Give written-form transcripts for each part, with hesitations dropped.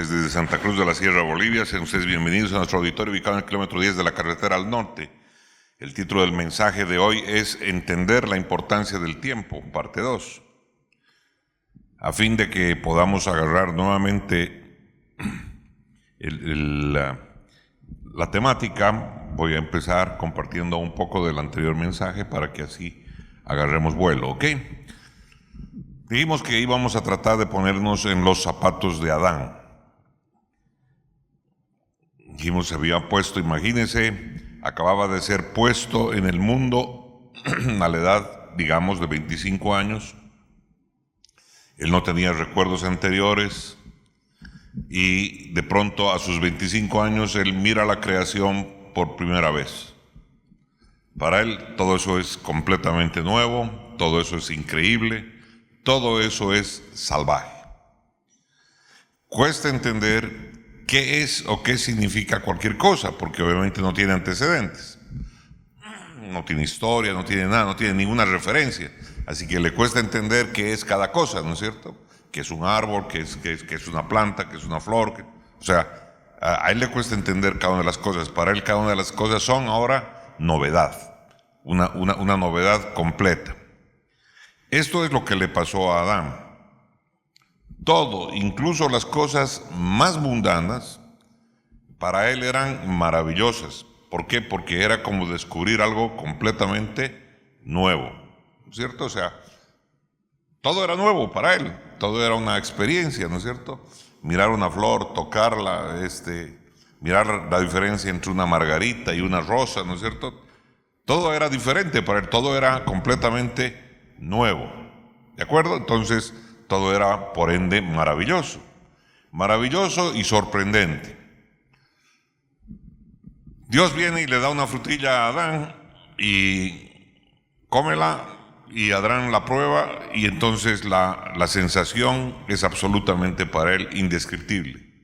noches desde Santa Cruz de la Sierra, Bolivia. Sean ustedes bienvenidos a nuestro auditorio ubicado en el kilómetro 10 de la carretera al norte. El título del mensaje de hoy es Entender la importancia del tiempo, parte 2. A fin de que podamos agarrar nuevamente la temática, voy a empezar compartiendo un poco del anterior mensaje para que así agarremos vuelo, ¿ok? Dijimos que íbamos a tratar de ponernos en los zapatos de Adán. Dijimos, se había puesto, imagínense, acababa de ser puesto en el mundo a la edad, digamos, de 25 años. Él no tenía recuerdos anteriores y de pronto a sus 25 años él mira la creación por primera vez. Para él todo eso es completamente nuevo, todo eso es increíble. Todo eso es salvaje. Cuesta entender qué es o qué significa cualquier cosa, porque obviamente no tiene antecedentes. No tiene historia, no tiene nada, no tiene ninguna referencia. Así que le cuesta entender qué es cada cosa, ¿no es cierto? Qué es un árbol, qué es una planta, qué es una flor. O sea, a él le cuesta entender cada una de las cosas. Para él cada una de las cosas son ahora novedad. Una novedad completa. Esto es lo que le pasó a Adán. Todo, incluso las cosas más mundanas, para él eran maravillosas. ¿Por qué? Porque era como descubrir algo completamente nuevo, ¿cierto? O sea, todo era nuevo para él, todo era una experiencia, ¿no es cierto? Mirar una flor, tocarla, mirar la diferencia entre una margarita y una rosa, ¿no es cierto? Todo era diferente para él, todo era completamente nuevo, ¿de acuerdo? Entonces todo era por ende maravilloso y sorprendente. Dios viene y le da una frutilla a Adán y cómela y Adán la prueba y entonces la sensación es absolutamente para él indescriptible,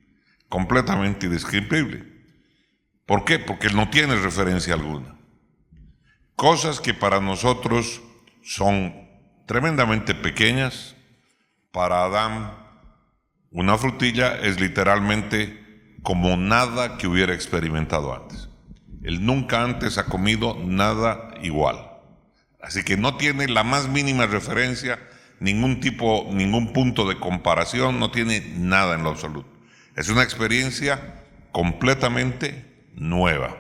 completamente indescriptible. ¿Por qué? Porque él no tiene referencia alguna. Cosas que para nosotros son tremendamente pequeñas, para Adán una frutilla es literalmente como nada que hubiera experimentado antes. Él nunca antes ha comido nada igual. Así que no tiene la más mínima referencia, ningún punto de comparación, no tiene nada en lo absoluto. Es una experiencia completamente nueva.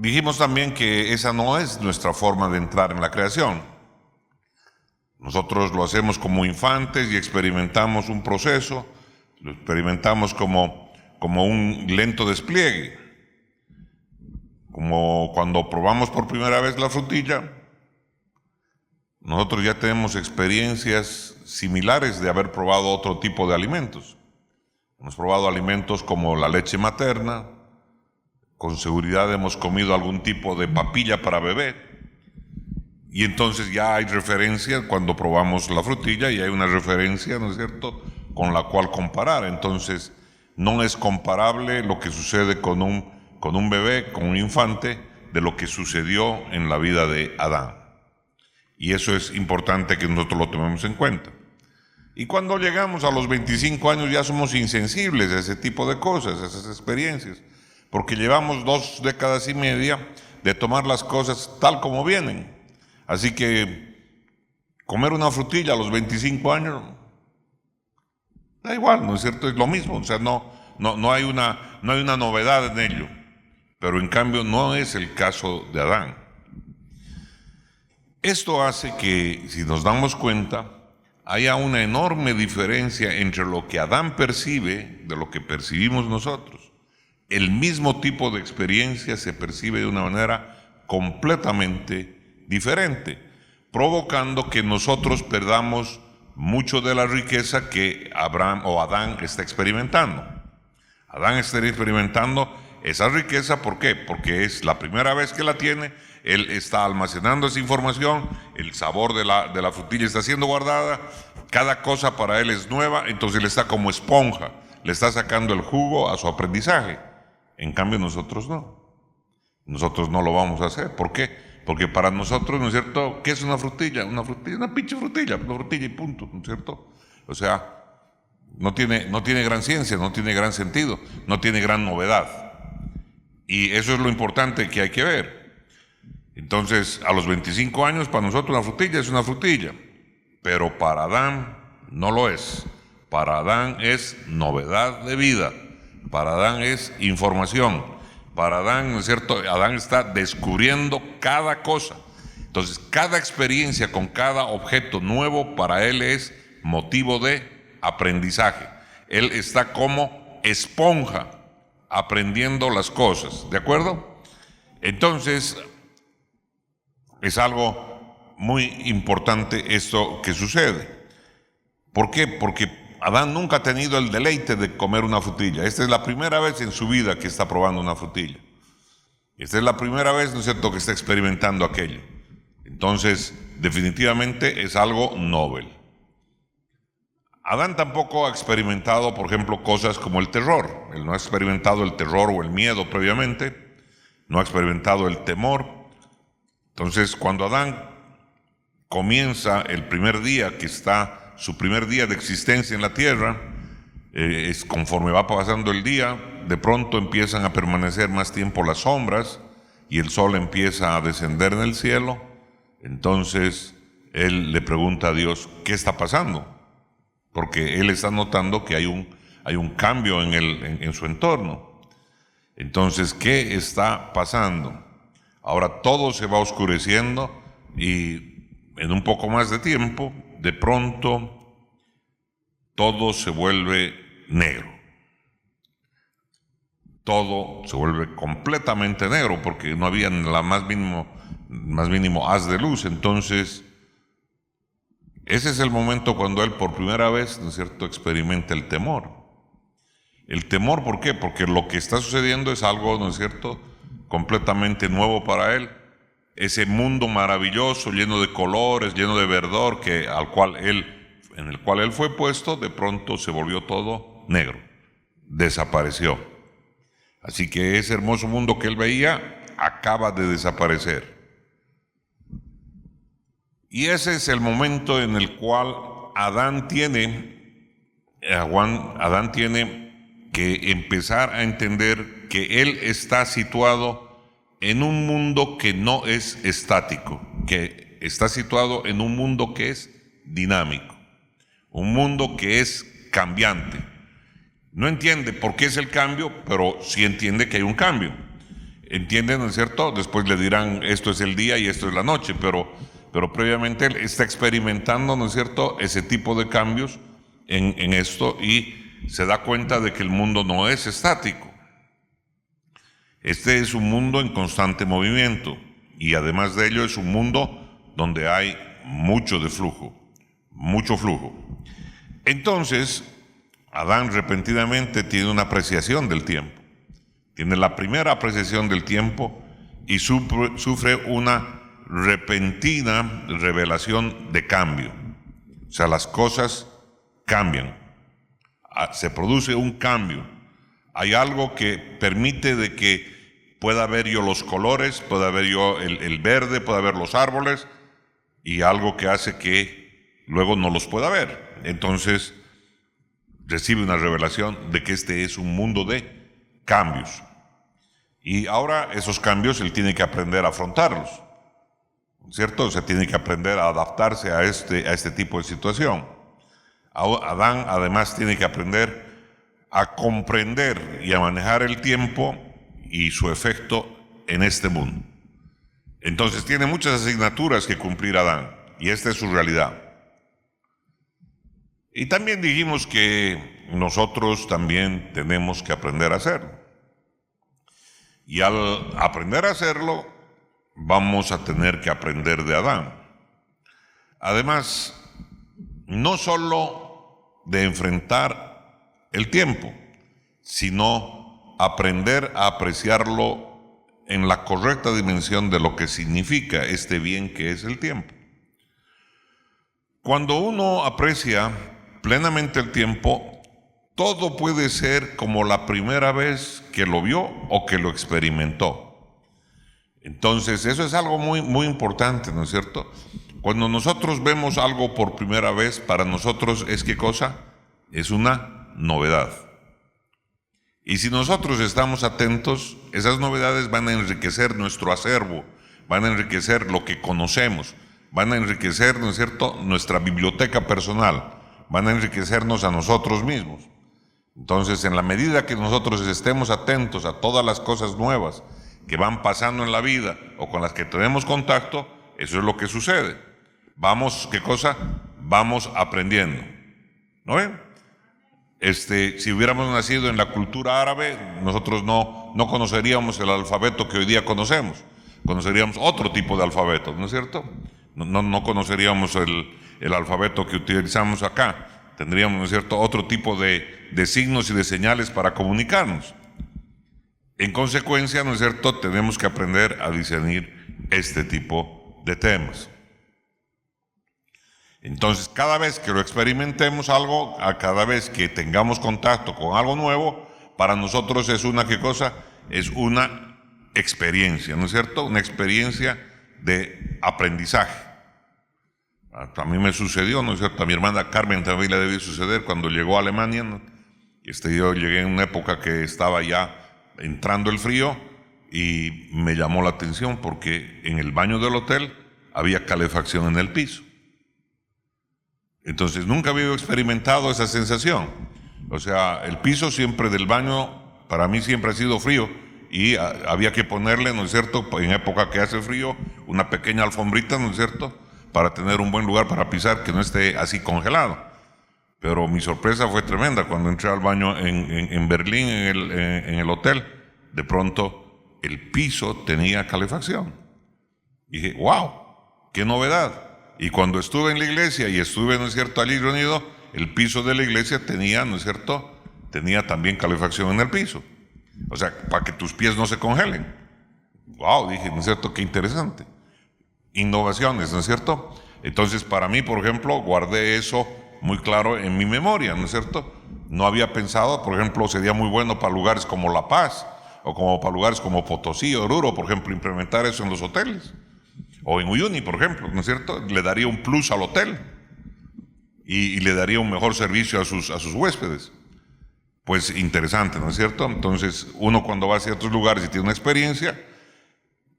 Dijimos también que esa no es nuestra forma de entrar en la creación. Nosotros lo hacemos como infantes y experimentamos un proceso, lo experimentamos como un lento despliegue. Como cuando probamos por primera vez la frutilla, nosotros ya tenemos experiencias similares de haber probado otro tipo de alimentos. Hemos probado alimentos como la leche materna, con seguridad hemos comido algún tipo de papilla para bebé y entonces ya hay referencia cuando probamos la frutilla y hay una referencia, ¿no es cierto?, con la cual comparar. Entonces no es comparable lo que sucede con un bebé, con un infante, de lo que sucedió en la vida de Adán. Y eso es importante que nosotros lo tomemos en cuenta. Y cuando llegamos a los 25 años ya somos insensibles a ese tipo de cosas, a esas experiencias, porque llevamos 2 décadas y media de tomar las cosas tal como vienen. Así que comer una frutilla a los 25 años da igual, ¿no es cierto? Es lo mismo, o sea, no hay una novedad en ello. Pero en cambio no es el caso de Adán. Esto hace que, si nos damos cuenta, haya una enorme diferencia entre lo que Adán percibe de lo que percibimos nosotros. El mismo tipo de experiencia se percibe de una manera completamente diferente, provocando que nosotros perdamos mucho de la riqueza que Adán está experimentando. Adán está experimentando esa riqueza, ¿por qué? Porque es la primera vez que la tiene, él está almacenando esa información, el sabor de la frutilla está siendo guardada, cada cosa para él es nueva, entonces él está como esponja, le está sacando el jugo a su aprendizaje. En cambio nosotros no lo vamos a hacer. ¿Por qué? Porque para nosotros, ¿no es cierto?, ¿qué es una frutilla? Una pinche frutilla, una frutilla y punto, ¿no es cierto? O sea, no tiene gran ciencia, no tiene gran sentido, no tiene gran novedad. Y eso es lo importante que hay que ver. Entonces, a los 25 años, para nosotros una frutilla es una frutilla, pero para Adán no lo es. Para Adán es novedad de vida, para Adán es información, para Adán, ¿no es cierto?, Adán está descubriendo cada cosa. Entonces, cada experiencia con cada objeto nuevo para él es motivo de aprendizaje. Él está como esponja aprendiendo las cosas, ¿de acuerdo? Entonces, es algo muy importante esto que sucede. ¿Por qué? Porque Adán nunca ha tenido el deleite de comer una frutilla. Esta es la primera vez en su vida que está probando una frutilla. Esta es la primera vez, ¿no es cierto?, que está experimentando aquello. Entonces, definitivamente es algo novel. Adán tampoco ha experimentado, por ejemplo, cosas como el terror. Él no ha experimentado el terror o el miedo previamente, no ha experimentado el temor. Entonces, cuando Adán comienza el primer día, que está su primer día de existencia en la tierra, es conforme va pasando el día, de pronto empiezan a permanecer más tiempo las sombras y el sol empieza a descender en el cielo. Entonces, él le pregunta a Dios, ¿qué está pasando? Porque él está notando que hay un cambio en su entorno. Entonces, ¿qué está pasando? Ahora todo se va oscureciendo y en un poco más de tiempo, de pronto, todo se vuelve negro. Todo se vuelve completamente negro porque no había la más mínimo haz de luz. Entonces, ese es el momento cuando él por primera vez, ¿no es cierto?, experimenta el temor. El temor, ¿por qué? Porque lo que está sucediendo es algo, ¿no es cierto?, completamente nuevo para él. Ese mundo maravilloso, lleno de colores, lleno de verdor, en el cual él fue puesto, de pronto se volvió todo negro, desapareció. Así que ese hermoso mundo que él veía acaba de desaparecer. Y ese es el momento en el cual Adán tiene que empezar a entender que él está situado en un mundo que no es estático, que está situado en un mundo que es dinámico, un mundo que es cambiante. No entiende por qué es el cambio, pero sí entiende que hay un cambio. Entiende, ¿no es cierto? Después le dirán, esto es el día y esto es la noche, pero previamente él está experimentando, ¿no es cierto?, ese tipo de cambios en esto y se da cuenta de que el mundo no es estático. Este es un mundo en constante movimiento y además de ello es un mundo donde hay mucho flujo. Entonces, Adán repentinamente tiene una apreciación del tiempo. Tiene la primera apreciación del tiempo y sufre una repentina revelación de cambio. O sea, las cosas cambian. Se produce un cambio. Hay algo que permite de que pueda ver yo los colores, pueda ver yo el verde, pueda ver los árboles, y algo que hace que luego no los pueda ver. Entonces, recibe una revelación de que este es un mundo de cambios. Y ahora esos cambios él tiene que aprender a afrontarlos, ¿cierto? O sea, tiene que aprender a adaptarse a este tipo de situación. Adán además tiene que aprender a comprender y a manejar el tiempo y su efecto en este mundo. Entonces tiene muchas asignaturas que cumplir Adán, y esta es su realidad. Y también dijimos que nosotros también tenemos que aprender a hacerlo. Y al aprender a hacerlo, vamos a tener que aprender de Adán. Además, no solo de enfrentar el tiempo, sino aprender a apreciarlo en la correcta dimensión de lo que significa este bien que es el tiempo. Cuando uno aprecia plenamente el tiempo, todo puede ser como la primera vez que lo vio o que lo experimentó. Entonces, eso es algo muy, muy importante, ¿no es cierto? Cuando nosotros vemos algo por primera vez, para nosotros es ¿qué cosa? Es una novedad. Y si nosotros estamos atentos, esas novedades van a enriquecer nuestro acervo, van a enriquecer lo que conocemos, van a enriquecer, ¿no es cierto?, nuestra biblioteca personal, van a enriquecernos a nosotros mismos. Entonces, en la medida que nosotros estemos atentos a todas las cosas nuevas que van pasando en la vida o con las que tenemos contacto, eso es lo que sucede. Vamos, ¿qué cosa? Vamos aprendiendo. ¿No ven? Si hubiéramos nacido en la cultura árabe, nosotros no conoceríamos el alfabeto que hoy día conocemos. Conoceríamos otro tipo de alfabeto, ¿no es cierto? No conoceríamos el alfabeto que utilizamos acá. Tendríamos, ¿no es cierto?, otro tipo de signos y de señales para comunicarnos. En consecuencia, ¿no es cierto?, tenemos que aprender a discernir este tipo de temas. Entonces, cada vez que lo experimentemos algo, cada vez que tengamos contacto con algo nuevo, para nosotros es una, ¿qué cosa? Es una experiencia, ¿no es cierto? Una experiencia de aprendizaje. A mí me sucedió, ¿no es cierto? A mi hermana Carmen también le debió suceder cuando llegó a Alemania, ¿no? Yo llegué en una época que estaba ya entrando el frío y me llamó la atención porque en el baño del hotel había calefacción en el piso. Entonces nunca había experimentado esa sensación. O sea, el piso siempre del baño para mí siempre ha sido frío y había que ponerle, ¿no es cierto?, en época que hace frío, una pequeña alfombrita, ¿no es cierto?, para tener un buen lugar para pisar que no esté así congelado. Pero mi sorpresa fue tremenda cuando entré al baño en Berlín, en el hotel. De pronto el piso tenía calefacción. Y dije, wow, qué novedad. Y cuando estuve en la iglesia y estuve, ¿no es cierto?, allí reunido, el piso de la iglesia tenía, ¿no es cierto?, tenía también calefacción en el piso. O sea, para que tus pies no se congelen. Wow, dije, ¿no es cierto?, qué interesante. Innovaciones, ¿no es cierto? Entonces, para mí, por ejemplo, guardé eso muy claro en mi memoria, ¿no es cierto? No había pensado, por ejemplo, sería muy bueno para lugares como La Paz, o como para lugares como Potosí, Oruro, por ejemplo, implementar eso en los hoteles. O en Uyuni, por ejemplo, ¿no es cierto? Le daría un plus al hotel y le daría un mejor servicio a sus huéspedes. Pues interesante, ¿no es cierto? Entonces, uno cuando va a ciertos lugares y tiene una experiencia,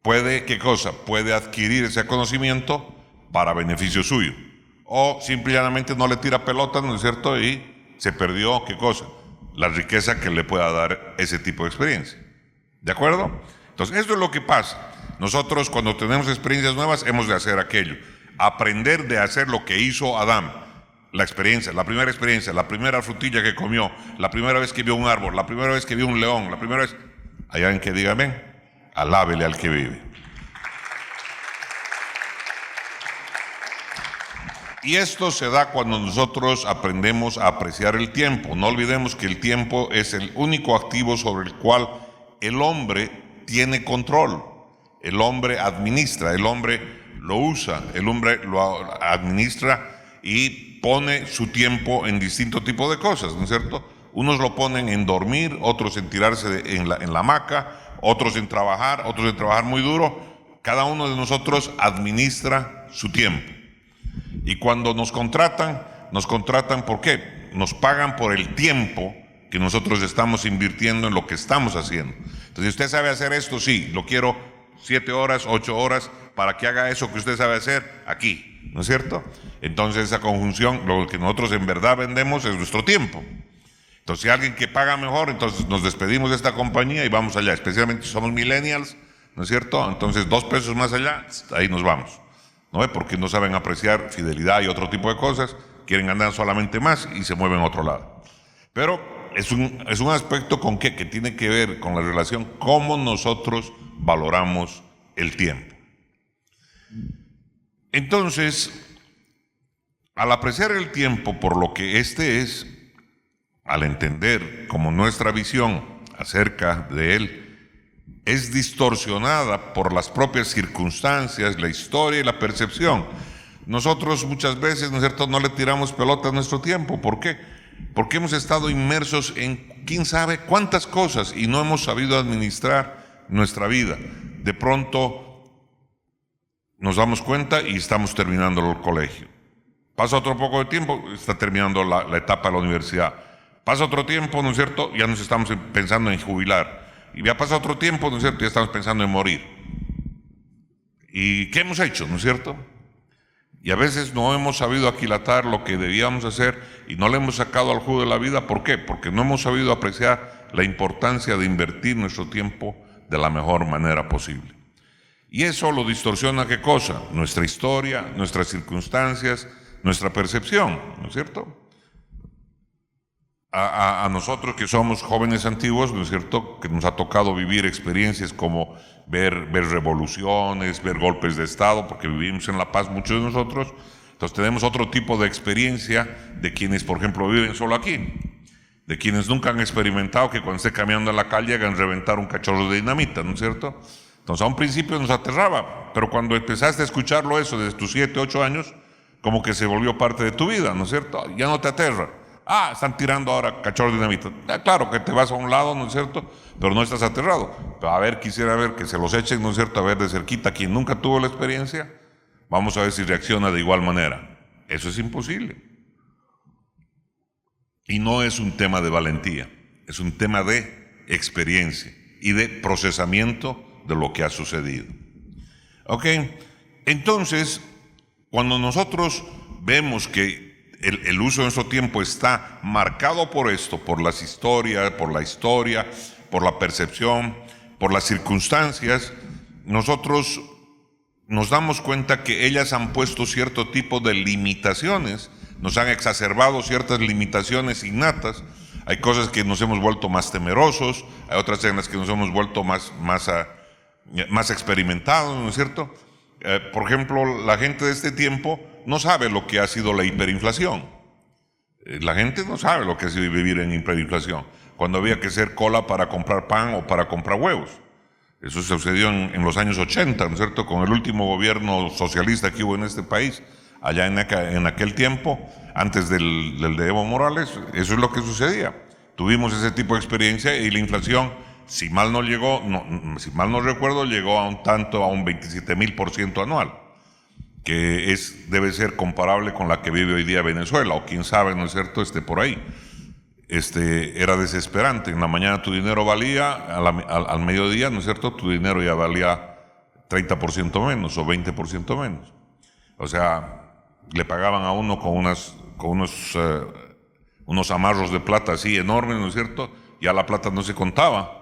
puede, ¿qué cosa? Puede adquirir ese conocimiento para beneficio suyo. O simplemente no le tira pelota, ¿no es cierto? Y se perdió, ¿qué cosa? La riqueza que le pueda dar ese tipo de experiencia. ¿De acuerdo? Entonces, esto es lo que pasa. Nosotros, cuando tenemos experiencias nuevas, hemos de hacer aquello. Aprender de hacer lo que hizo Adán. La experiencia, la primera frutilla que comió, la primera vez que vio un árbol, la primera vez que vio un león, la primera vez... Hay alguien que diga, ven, alábele al que vive. Y esto se da cuando nosotros aprendemos a apreciar el tiempo. No olvidemos que el tiempo es el único activo sobre el cual el hombre tiene control. El hombre administra, el hombre lo usa, el hombre lo administra y pone su tiempo en distintos tipos de cosas, ¿no es cierto? Unos lo ponen en dormir, otros en tirarse en la hamaca, otros en trabajar muy duro. Cada uno de nosotros administra su tiempo. Y cuando nos contratan ¿por qué? Nos pagan por el tiempo que nosotros estamos invirtiendo en lo que estamos haciendo. Entonces, si usted sabe hacer esto, sí, lo quiero 7 horas, 8 horas, para que haga eso que usted sabe hacer aquí, ¿no es cierto? Entonces, esa conjunción, lo que nosotros en verdad vendemos es nuestro tiempo. Entonces, si alguien que paga mejor, entonces nos despedimos de esta compañía y vamos allá, especialmente si somos millennials, ¿no es cierto? Entonces, 2 pesos más allá, ahí nos vamos. ¿No? Porque no saben apreciar fidelidad y otro tipo de cosas, quieren ganar solamente más y se mueven a otro lado. Pero es un aspecto con que tiene que ver con la relación, cómo nosotros valoramos el tiempo. Entonces, al apreciar el tiempo por lo que este es, al entender como nuestra visión acerca de él es distorsionada por las propias circunstancias, la historia y la percepción. Nosotros muchas veces, ¿no es cierto?, no le tiramos pelota a nuestro tiempo. ¿Por qué? Porque hemos estado inmersos en quién sabe cuántas cosas y no hemos sabido administrar nuestra vida. de pronto nos damos cuenta y estamos terminando el colegio. Pasa otro poco de tiempo, está terminando la etapa de la universidad. Pasa otro tiempo, ¿no es cierto? Ya nos estamos pensando en jubilar. Y ya pasa otro tiempo, ¿no es cierto? Ya estamos pensando en morir. ¿Y qué hemos hecho, no es cierto? Y a veces no hemos sabido aquilatar lo que debíamos hacer y no le hemos sacado al jugo de la vida. ¿Por qué? Porque no hemos sabido apreciar la importancia de invertir nuestro tiempo de la mejor manera posible. Y eso lo distorsiona, ¿qué cosa? Nuestra historia, nuestras circunstancias, nuestra percepción, ¿no es cierto? A nosotros que somos jóvenes antiguos, ¿no es cierto?, que nos ha tocado vivir experiencias como ver revoluciones, ver golpes de Estado, porque vivimos en La Paz muchos de nosotros. Entonces tenemos otro tipo de experiencia de quienes, por ejemplo, viven solo aquí, de quienes nunca han experimentado que cuando esté caminando en la calle hagan reventar un cachorro de dinamita, ¿no es cierto? Entonces a un principio nos aterraba, pero cuando empezaste a escucharlo eso desde tus 7, 8 años, como que se volvió parte de tu vida, ¿no es cierto? Ya no te aterra. Ah, están tirando ahora cachorro de dinamita. Claro que te vas a un lado, ¿no es cierto? Pero no estás aterrado. Pero a ver, quisiera ver que se los echen, ¿no es cierto? A ver de cerquita, quien nunca tuvo la experiencia, vamos a ver si reacciona de igual manera. Eso es imposible. Y no es un tema de valentía, es un tema de experiencia y de procesamiento de lo que ha sucedido. ¿Ok? Entonces, cuando nosotros vemos que el uso de nuestro tiempo está marcado por esto, por las historias, por la historia, por la percepción, por las circunstancias, nosotros nos damos cuenta que ellas han puesto cierto tipo de limitaciones, nos han exacerbado ciertas limitaciones innatas. Hay cosas que nos hemos vuelto más temerosos, hay otras en las que nos hemos vuelto más experimentados, ¿no es cierto? Por ejemplo, la gente de este tiempo no sabe lo que ha sido la hiperinflación. La gente no sabe lo que ha sido vivir en hiperinflación, cuando había que hacer cola para comprar pan o para comprar huevos. Eso sucedió en los años 80, ¿no es cierto?, con el último gobierno socialista que hubo en este país, allá en aquel tiempo, antes del de Evo Morales. Eso es lo que sucedía. Tuvimos ese tipo de experiencia y la inflación, si mal no recuerdo, llegó a un 27,000% anual, que debe ser comparable con la que vive hoy día Venezuela, o quién sabe, ¿no es cierto?, por ahí. Era desesperante. En la mañana tu dinero valía, al mediodía, ¿no es cierto?, tu dinero ya valía 30% menos o 20% menos. O sea, le pagaban a uno con unos amarros de plata así enormes, ¿no es cierto? Ya la plata no se contaba,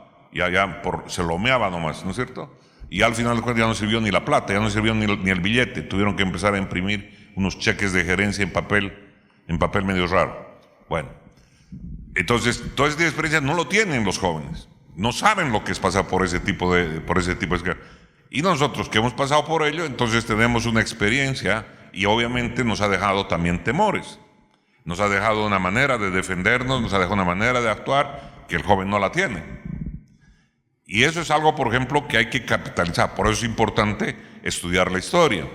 se lomeaba nomás, ¿no es cierto? Y al final de cuentas ya no sirvió ni la plata, ya no sirvió ni el billete. Tuvieron que empezar a imprimir unos cheques de gerencia en papel medio raro. Bueno, entonces toda esta experiencia no lo tienen los jóvenes, no saben lo que es pasar por ese tipo de. Y nosotros que hemos pasado por ello, entonces tenemos una experiencia y obviamente nos ha dejado también temores. Nos ha dejado una manera de defendernos, nos ha dejado una manera de actuar que el joven no la tiene. Y eso es algo, por ejemplo, que hay que capitalizar. Por eso es importante estudiar la historia.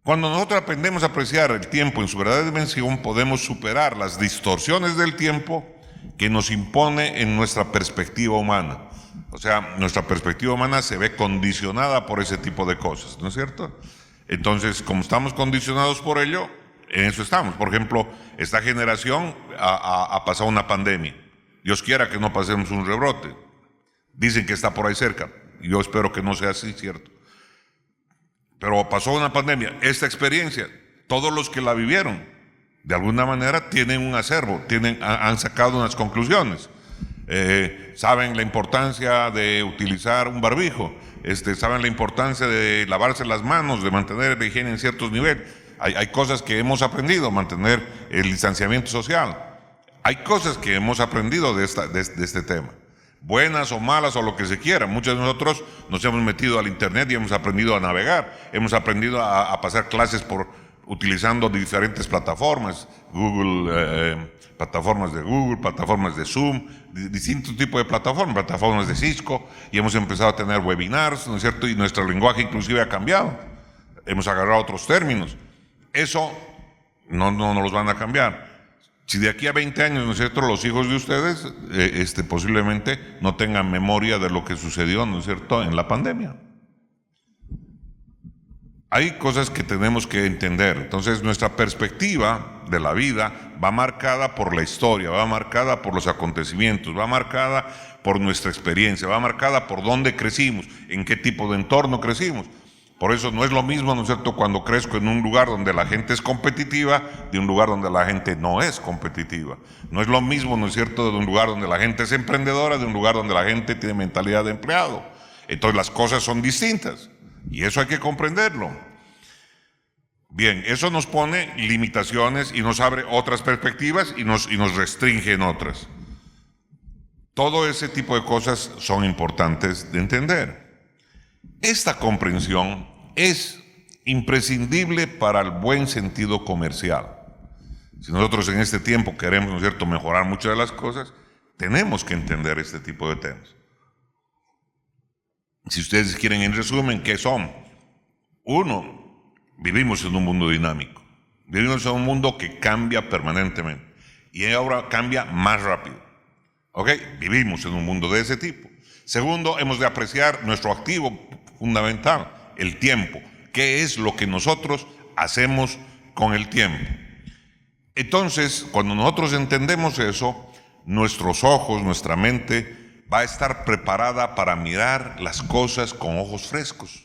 Cuando nosotros aprendemos a apreciar el tiempo en su verdadera dimensión, podemos superar las distorsiones del tiempo que nos impone en nuestra perspectiva humana. O sea, nuestra perspectiva humana se ve condicionada por ese tipo de cosas, ¿no es cierto? Entonces, como estamos condicionados por ello, en eso estamos. Por ejemplo, esta generación ha pasado una pandemia. Dios quiera que no pasemos un rebrote. Dicen que está por ahí cerca. Yo espero que no sea así, ¿cierto? Pero pasó una pandemia. Esta experiencia, todos los que la vivieron, de alguna manera tienen un acervo, han sacado unas conclusiones. Saben la importancia de utilizar un barbijo, saben la importancia de lavarse las manos, de mantener la higiene en ciertos niveles. Hay cosas que hemos aprendido, mantener el distanciamiento social. Hay cosas que hemos aprendido de este tema, buenas o malas o lo que se quiera. Muchos de nosotros nos hemos metido al internet y hemos aprendido a navegar, hemos aprendido a pasar clases utilizando diferentes plataformas, plataformas de Google, plataformas de Zoom, distintos tipos de plataformas de Cisco, y hemos empezado a tener webinars, ¿no es cierto? Y nuestro lenguaje inclusive ha cambiado. Hemos agarrado otros términos. Eso no nos van a cambiar. Si de aquí a 20 años, ¿no es cierto?, los hijos de ustedes posiblemente no tengan memoria de lo que sucedió, ¿no es cierto?, en la pandemia. Hay cosas que tenemos que entender. Entonces, nuestra perspectiva de la vida va marcada por la historia, va marcada por los acontecimientos, va marcada por nuestra experiencia, va marcada por dónde crecimos, en qué tipo de entorno crecimos. Por eso no es lo mismo, ¿no es cierto?, cuando crezco en un lugar donde la gente es competitiva, de un lugar donde la gente no es competitiva. No es lo mismo, ¿no es cierto?, de un lugar donde la gente es emprendedora, de un lugar donde la gente tiene mentalidad de empleado. Entonces las cosas son distintas y eso hay que comprenderlo. Bien, eso nos pone limitaciones y nos abre otras perspectivas y nos restringe en otras. Todo ese tipo de cosas son importantes de entender. Esta comprensión es imprescindible para el buen sentido comercial. Si nosotros en este tiempo queremos, ¿no es cierto?, mejorar muchas de las cosas, tenemos que entender este tipo de temas. Si ustedes quieren, en resumen, ¿qué son? Uno, vivimos en un mundo dinámico. Vivimos en un mundo que cambia permanentemente y ahora cambia más rápido. ¿Ok? Vivimos en un mundo de ese tipo. Segundo, hemos de apreciar nuestro activo fundamental, el tiempo. ¿Qué es lo que nosotros hacemos con el tiempo? Entonces, cuando nosotros entendemos eso, nuestros ojos, nuestra mente va a estar preparada para mirar las cosas con ojos frescos,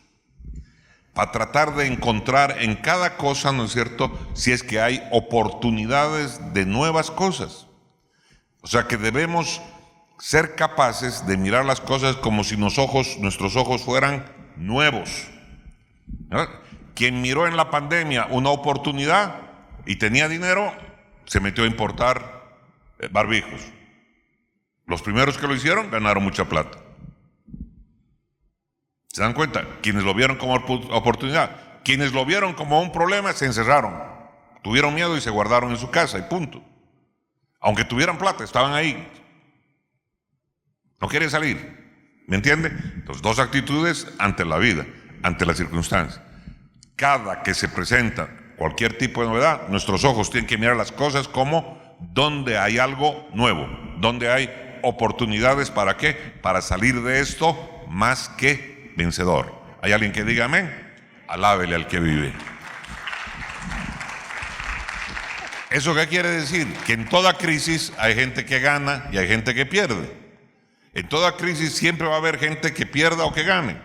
para tratar de encontrar en cada cosa, ¿no es cierto?, si es que hay oportunidades de nuevas cosas. O sea que debemos ser capaces de mirar las cosas como si nuestros ojos fueran nuevos. ¿No? Quien miró en la pandemia una oportunidad y tenía dinero, se metió a importar barbijos. Los primeros que lo hicieron ganaron mucha plata. ¿Se dan cuenta? Quienes lo vieron como oportunidad, quienes lo vieron como un problema, se encerraron, tuvieron miedo y se guardaron en su casa y punto. Aunque tuvieran plata, estaban ahí. No quieren salir. ¿Me entiende? Entonces, dos actitudes ante la vida, ante las circunstancias. Cada que se presenta cualquier tipo de novedad, nuestros ojos tienen que mirar las cosas como donde hay algo nuevo, donde hay oportunidades. ¿Para qué? Para salir de esto más que vencedor. ¿Hay alguien que diga amén? Alábele al que vive. ¿Eso qué quiere decir? Que en toda crisis hay gente que gana y hay gente que pierde. En toda crisis siempre va a haber gente que pierda o que gane.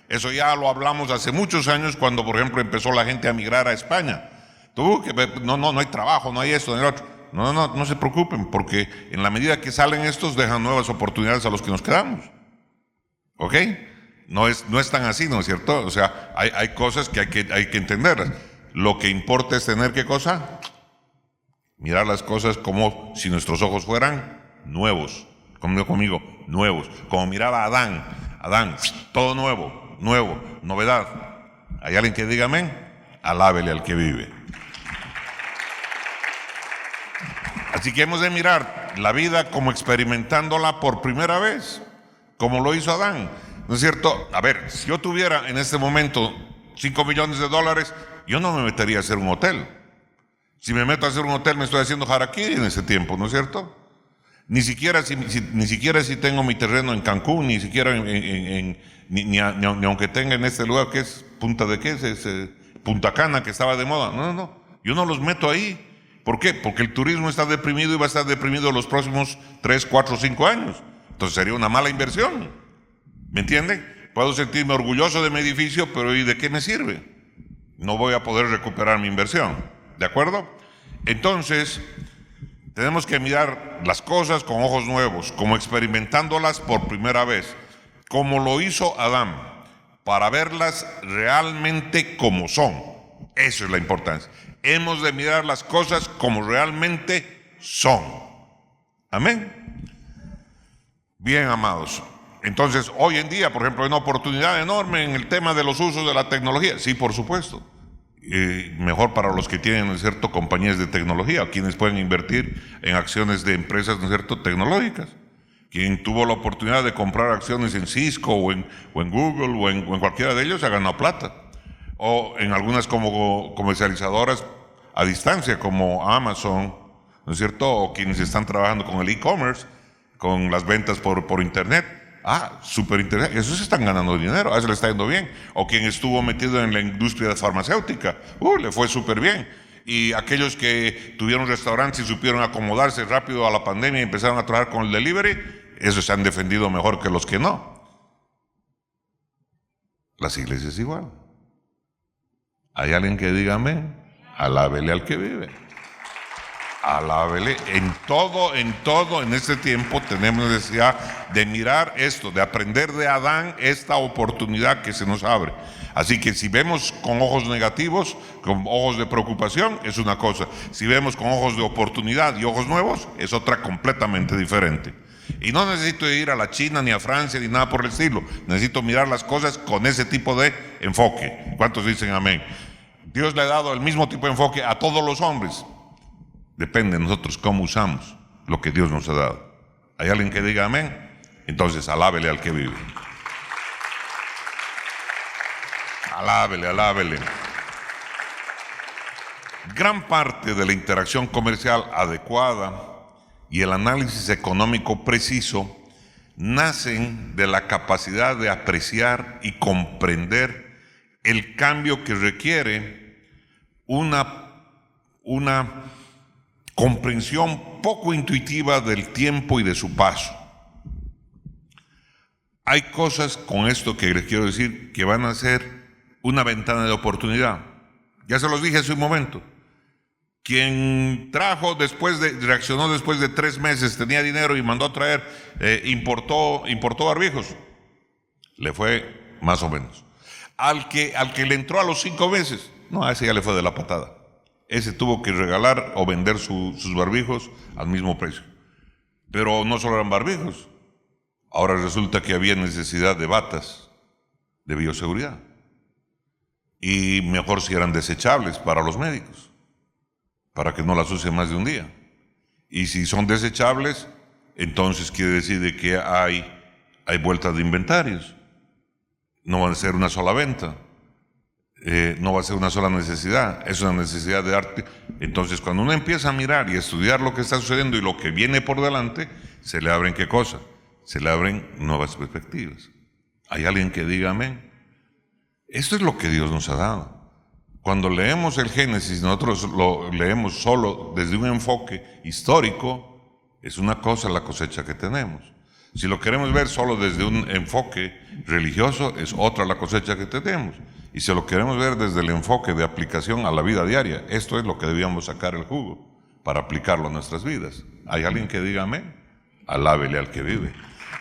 Eso ya lo hablamos hace muchos años cuando, por ejemplo, empezó la gente a migrar a España. No hay trabajo, no hay esto, no hay otro. No se preocupen, porque en la medida que salen estos, dejan nuevas oportunidades a los que nos quedamos. ¿Ok? No es tan así, ¿no es cierto? O sea, hay cosas que hay que entenderlas. Lo que importa es tener, ¿qué cosa? Mirar las cosas como si nuestros ojos fueran nuevos. Conmigo, nuevos. Como miraba Adán, todo nuevo, novedad. ¿Hay alguien que diga amén? Alábele al que vive. Así que hemos de mirar la vida como experimentándola por primera vez, como lo hizo Adán. ¿No es cierto? A ver, si yo tuviera en este momento $5 millones, yo no me metería a hacer un hotel. Si me meto a hacer un hotel, me estoy haciendo harakiri en ese tiempo, ¿no es cierto? Ni siquiera si tengo mi terreno en Cancún, ni siquiera ni aunque tenga en este lugar que es Punta Cana, que estaba de moda. No. Yo no los meto ahí. ¿Por qué? Porque el turismo está deprimido y va a estar deprimido los próximos 3, 4, 5 años. Entonces sería una mala inversión. ¿Me entienden? Puedo sentirme orgulloso de mi edificio, pero ¿y de qué me sirve? No voy a poder recuperar mi inversión. ¿De acuerdo? Entonces, tenemos que mirar las cosas con ojos nuevos, como experimentándolas por primera vez, como lo hizo Adán, para verlas realmente como son. Eso es la importancia. Hemos de mirar las cosas como realmente son. Amén. Bien, amados. Entonces, hoy en día, por ejemplo, hay una oportunidad enorme en el tema de los usos de la tecnología. Sí, por supuesto. Mejor para los que tienen, ¿no es cierto?, compañías de tecnología, o quienes pueden invertir en acciones de empresas, ¿no es cierto?, tecnológicas. Quien tuvo la oportunidad de comprar acciones en Cisco o en Google o en cualquiera de ellos ha ganado plata. O en algunas como comercializadoras a distancia, como Amazon, ¿no es cierto? O quienes están trabajando con el e-commerce, con las ventas por internet. Súper interesante. Esos están ganando dinero, a eso le está yendo bien. O quien estuvo metido en la industria farmacéutica, le fue súper bien. Y aquellos que tuvieron restaurantes y supieron acomodarse rápido a la pandemia y empezaron a trabajar con el delivery, esos se han defendido mejor que los que no. Las iglesias igual. ¿Hay alguien que diga amén? Alábele al que vive. Alábele. En todo, en este tiempo tenemos necesidad de mirar esto, de aprender de Adán esta oportunidad que se nos abre. Así que si vemos con ojos negativos, con ojos de preocupación, es una cosa. Si vemos con ojos de oportunidad y ojos nuevos, es otra completamente diferente. Y no necesito ir a la China, ni a Francia, ni nada por el estilo. Necesito mirar las cosas con ese tipo de enfoque. ¿Cuántos dicen amén? Dios le ha dado el mismo tipo de enfoque a todos los hombres. Depende de nosotros cómo usamos lo que Dios nos ha dado. ¿Hay alguien que diga amén? Entonces, alábele al que vive. Alábele, alábele. Gran parte de la interacción comercial adecuada y el análisis económico preciso nacen de la capacidad de apreciar y comprender el cambio que requiere una comprensión poco intuitiva del tiempo y de su paso. Hay cosas con esto que les quiero decir que van a ser una ventana de oportunidad. Ya se los dije hace un momento. Quien reaccionó después de 3 meses, tenía dinero y mandó a traer, importó barbijos, le fue más o menos. Al que le entró a los 5 meses, no, a ese ya le fue de la patada. Ese tuvo que regalar o vender sus barbijos al mismo precio. Pero no solo eran barbijos, ahora resulta que había necesidad de batas de bioseguridad. Y mejor si eran desechables para los médicos, para que no las usen más de un día. Y si son desechables, entonces quiere decir de que hay vueltas de inventarios. No va a ser una sola venta, no va a ser una sola necesidad, es una necesidad de arte. Entonces, cuando uno empieza a mirar y a estudiar lo que está sucediendo y lo que viene por delante, se le abren ¿qué cosa? Se le abren nuevas perspectivas. ¿Hay alguien que diga amén? Esto es lo que Dios nos ha dado. Cuando leemos el Génesis, nosotros lo leemos solo desde un enfoque histórico, es una cosa la cosecha que tenemos. Si lo queremos ver solo desde un enfoque religioso, es otra la cosecha que tenemos. Y si lo queremos ver desde el enfoque de aplicación a la vida diaria, esto es lo que debíamos sacar el jugo para aplicarlo a nuestras vidas. ¿Hay alguien que diga amén? Alábele al que vive.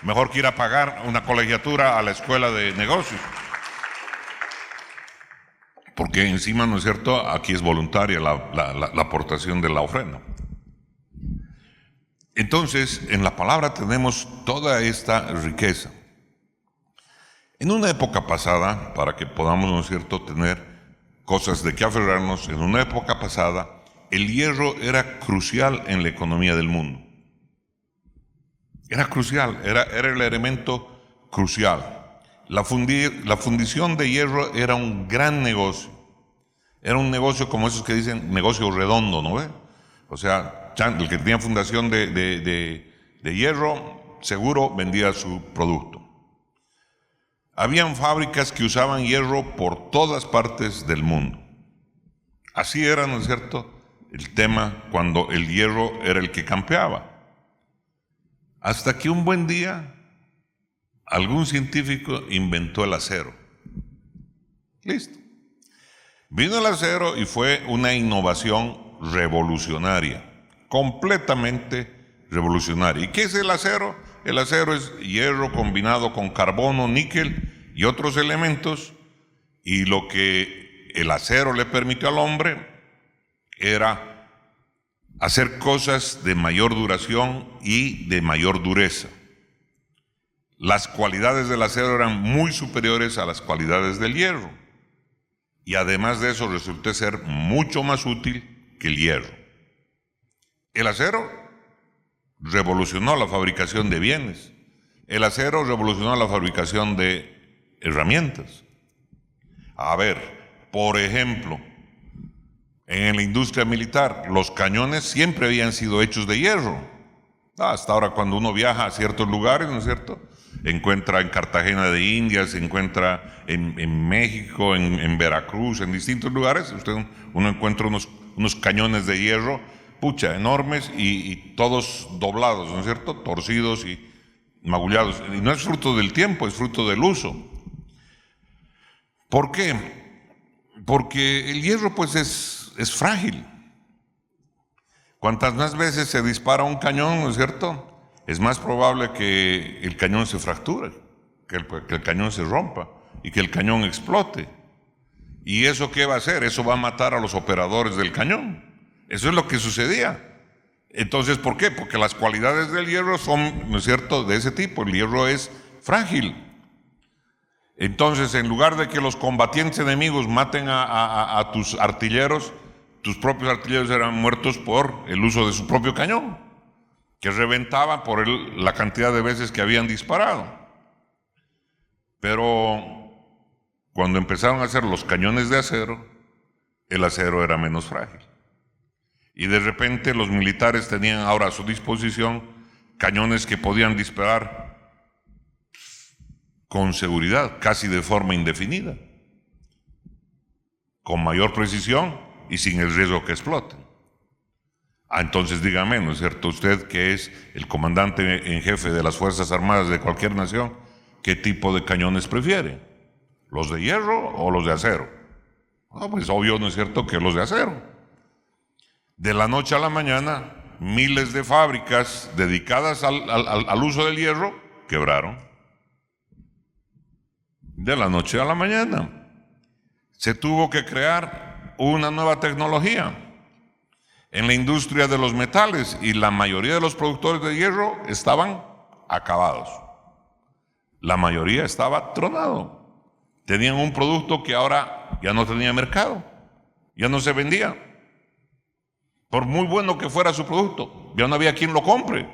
Mejor que ir a pagar una colegiatura a la escuela de negocios. Porque encima, ¿no es cierto?, aquí es voluntaria la aportación de la ofrenda. Entonces, en la palabra tenemos toda esta riqueza. En una época pasada, para que podamos, ¿no es cierto?, tener cosas de que aferrarnos, en una época pasada, el hierro era crucial en la economía del mundo. Era crucial, era el elemento crucial. La fundición de hierro era un gran negocio. Era un negocio como esos que dicen negocio redondo, ¿no ve? O sea, el que tenía fundación de hierro, seguro vendía su producto. Habían fábricas que usaban hierro por todas partes del mundo. Así era, ¿no es cierto?, el tema cuando el hierro era el que campeaba. Hasta que un buen día algún científico inventó el acero. Listo. Vino el acero y fue una innovación revolucionaria, completamente revolucionaria. ¿Y qué es el acero? El acero es hierro combinado con carbono, níquel y otros elementos, y lo que el acero le permitió al hombre era hacer cosas de mayor duración y de mayor dureza. Las cualidades del acero eran muy superiores a las cualidades del hierro, y además de eso resultó ser mucho más útil que el hierro. El acero revolucionó la fabricación de bienes. El acero revolucionó la fabricación de herramientas. A ver, por ejemplo, En la industria militar, los cañones siempre habían sido hechos de hierro. Hasta ahora, cuando uno viaja a ciertos lugares, ¿no es cierto?, encuentra en Cartagena de Indias, se encuentra en México, en Veracruz, en distintos lugares, uno encuentra unos cañones de hierro, pucha, enormes y todos doblados, ¿no es cierto?, torcidos y magullados. Y no es fruto del tiempo, es fruto del uso. ¿Por qué? Porque el hierro, pues, es frágil. Cuantas más veces se dispara un cañón, ¿no es cierto?, es más probable que el cañón se fracture, que el cañón se rompa y que el cañón explote. ¿Y eso qué va a hacer? Eso va a matar a los operadores del cañón. Eso es lo que sucedía. Entonces, ¿por qué? Porque las cualidades del hierro son, ¿no es cierto?, de ese tipo. El hierro es frágil. Entonces, en lugar de que los combatientes enemigos maten a tus artilleros, tus propios artilleros eran muertos por el uso de su propio cañón, que reventaba por la cantidad de veces que habían disparado. Pero cuando empezaron a hacer los cañones de acero, el acero era menos frágil. Y de repente los militares tenían ahora a su disposición cañones que podían disparar con seguridad, casi de forma indefinida, con mayor precisión y sin el riesgo que exploten. Entonces dígame, ¿no es cierto?, usted que es el comandante en jefe de las Fuerzas Armadas de cualquier nación, ¿qué tipo de cañones prefiere? ¿Los de hierro o los de acero? Pues obvio, ¿no es cierto?, que los de acero. De la noche a la mañana, miles de fábricas dedicadas al uso del hierro quebraron. De la noche a la mañana. Se tuvo que crear una nueva tecnología en la industria de los metales y la mayoría de los productores de hierro estaban acabados. La mayoría estaba tronado. Tenían un producto que ahora ya no tenía mercado, ya no se vendía. Por muy bueno que fuera su producto, ya no había quien lo compre.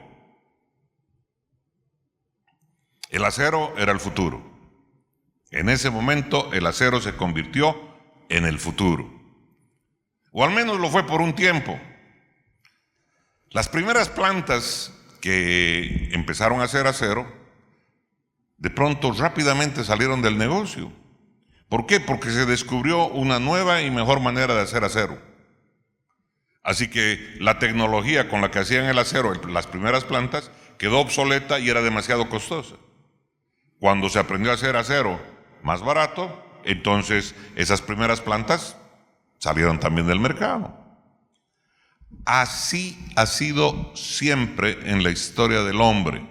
El acero era el futuro. En ese momento el acero se convirtió en el futuro. O al menos lo fue por un tiempo. Las primeras plantas que empezaron a hacer acero, de pronto rápidamente salieron del negocio. ¿Por qué? Porque se descubrió una nueva y mejor manera de hacer acero. Así que la tecnología con la que hacían el acero, las primeras plantas, quedó obsoleta y era demasiado costosa. Cuando se aprendió a hacer acero más barato, entonces esas primeras plantas salieron también del mercado. Así ha sido siempre en la historia del hombre.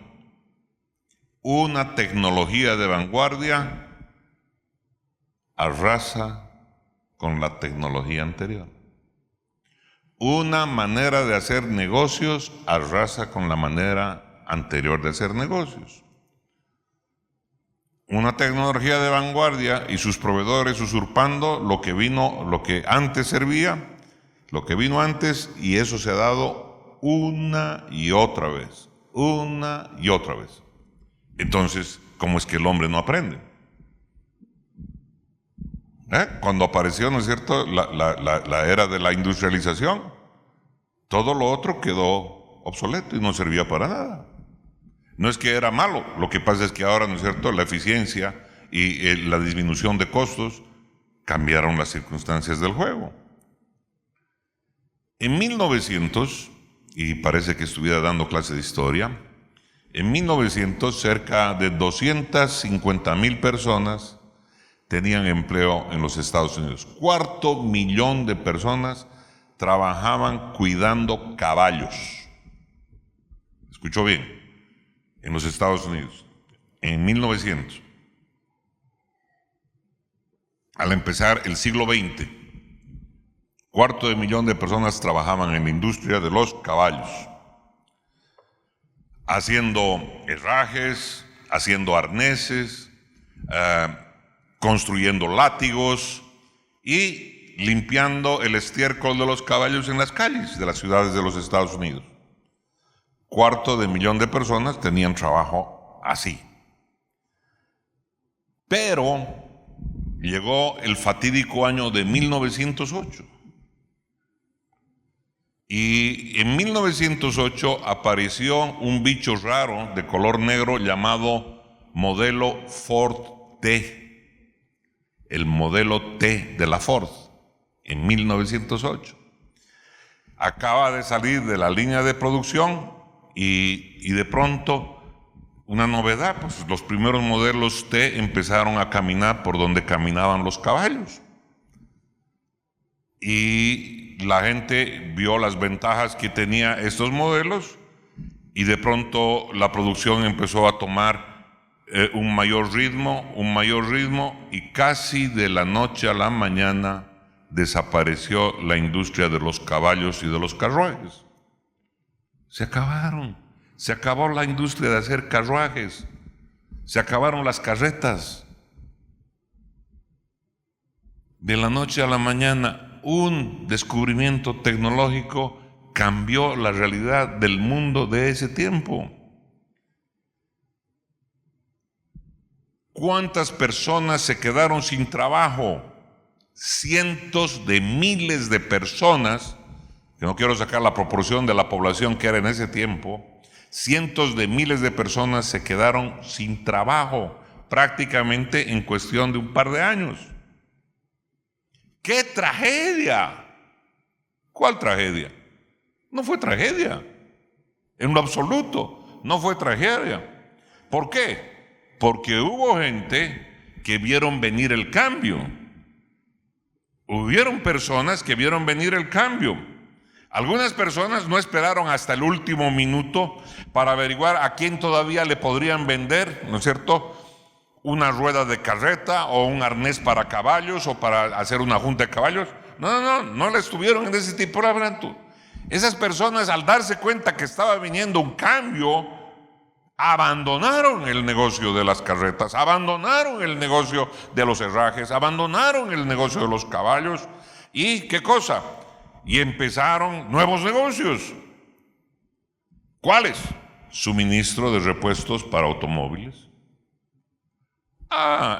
Una tecnología de vanguardia arrasa con la tecnología anterior. Una manera de hacer negocios arrasa con la manera anterior de hacer negocios. Una tecnología de vanguardia y sus proveedores usurpando lo que antes servía, lo que vino antes, y eso se ha dado una y otra vez. Entonces, ¿cómo es que el hombre no aprende? Cuando apareció, ¿no es cierto?, la era de la industrialización, todo lo otro quedó obsoleto y no servía para nada. No es que era malo, lo que pasa es que ahora, ¿no es cierto?, la eficiencia y la disminución de costos cambiaron las circunstancias del juego. En 1900, y parece que estuviera dando clase de historia, en 1900 cerca de 250,000 personas tenían empleo en los Estados Unidos. 250,000 de personas trabajaban cuidando caballos. ¿Escuchó bien? En los Estados Unidos, en 1900. Al empezar el siglo XX, 250,000 de personas trabajaban en la industria de los caballos, haciendo herrajes, haciendo arneses, construyendo látigos y limpiando el estiércol de los caballos en las calles de las ciudades de los Estados Unidos. 250,000 de personas tenían trabajo así. Pero llegó el fatídico año de 1908 Y en 1908 apareció un bicho raro de color negro llamado modelo Ford T, el modelo T de la Ford, en 1908. Acaba de salir de la línea de producción y de pronto una novedad, pues los primeros modelos T empezaron a caminar por donde caminaban los caballos. Y la gente vio las ventajas que tenía estos modelos y de pronto la producción empezó a tomar un mayor ritmo y casi de la noche a la mañana desapareció la industria de los caballos y de los carruajes. Se acabó la industria de hacer carruajes, se acabaron las carretas. De la noche a la mañana, un descubrimiento tecnológico cambió la realidad del mundo de ese tiempo. ¿Cuántas personas se quedaron sin trabajo? Cientos de miles de personas, que no quiero sacar la proporción de la población que era en ese tiempo, cientos de miles de personas se quedaron sin trabajo prácticamente en cuestión de un par de años. ¡Qué tragedia! ¿Cuál tragedia? No fue tragedia. En lo absoluto, no fue tragedia. ¿Por qué? Porque hubo gente que vieron venir el cambio. Hubieron personas que vieron venir el cambio. Algunas personas no esperaron hasta el último minuto para averiguar a quién todavía le podrían vender, ¿no es cierto?, una rueda de carreta o un arnés para caballos o para hacer una junta de caballos. No le estuvieron en ese tipo de aventura. Esas personas, al darse cuenta que estaba viniendo un cambio, abandonaron el negocio de las carretas, abandonaron el negocio de los herrajes, abandonaron el negocio de los caballos y ¿qué cosa? Y empezaron nuevos negocios. ¿Cuáles? Suministro de repuestos para automóviles.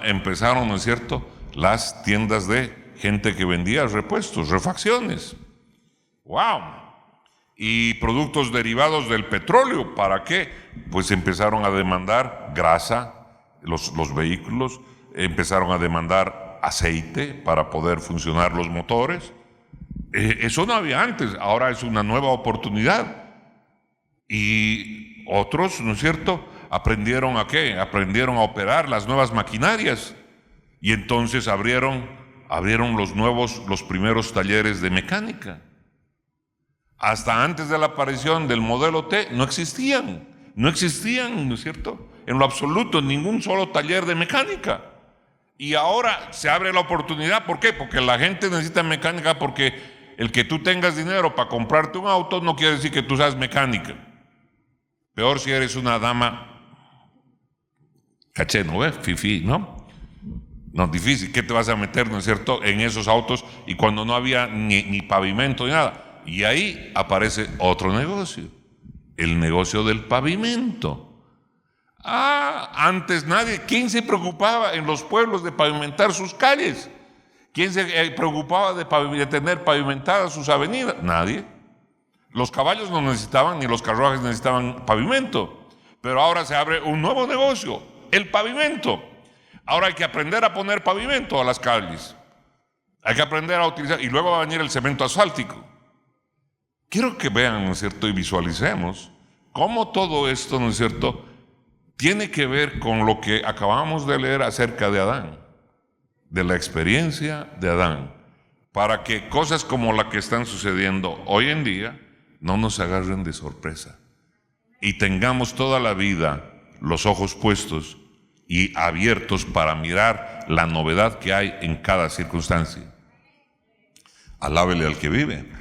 Empezaron, ¿no es cierto?, las tiendas de gente que vendía repuestos, refacciones. ¡Wow! Y productos derivados del petróleo. ¿Para qué? Pues empezaron a demandar grasa, los vehículos, empezaron a demandar aceite para poder funcionar los motores. Eso no había antes, ahora es una nueva oportunidad. Y otros, ¿no es cierto?, ¿aprendieron a qué? Aprendieron a operar las nuevas maquinarias y entonces abrieron los primeros talleres de mecánica. Hasta antes de la aparición del modelo T no existían, ¿no es cierto?, en lo absoluto ningún solo taller de mecánica. Y ahora se abre la oportunidad. ¿Por qué? Porque la gente necesita mecánica, porque el que tú tengas dinero para comprarte un auto no quiere decir que tú seas mecánica. Peor si eres una dama caché, ¿no ves? Fifi, ¿no? No, difícil. ¿Qué te vas a meter, no es cierto?, en esos autos y cuando no había ni pavimento ni nada? Y ahí aparece otro negocio, el negocio del pavimento. Antes ¿quién se preocupaba en los pueblos de pavimentar sus calles? ¿Quién se preocupaba de tener pavimentadas sus avenidas? Nadie. Los caballos no necesitaban, ni los carruajes necesitaban pavimento. Pero ahora se abre un nuevo negocio, el pavimento. Ahora hay que aprender a poner pavimento a las calles. Hay que aprender a utilizar, y luego va a venir el cemento asfáltico. Quiero que vean, ¿no es cierto?, y visualicemos cómo todo esto, ¿no es cierto?, tiene que ver con lo que acabamos de leer acerca de Adán, de la experiencia de Adán, para que cosas como la que están sucediendo hoy en día no nos agarren de sorpresa y tengamos toda la vida los ojos puestos y abiertos para mirar la novedad que hay en cada circunstancia. Alábele al que vive.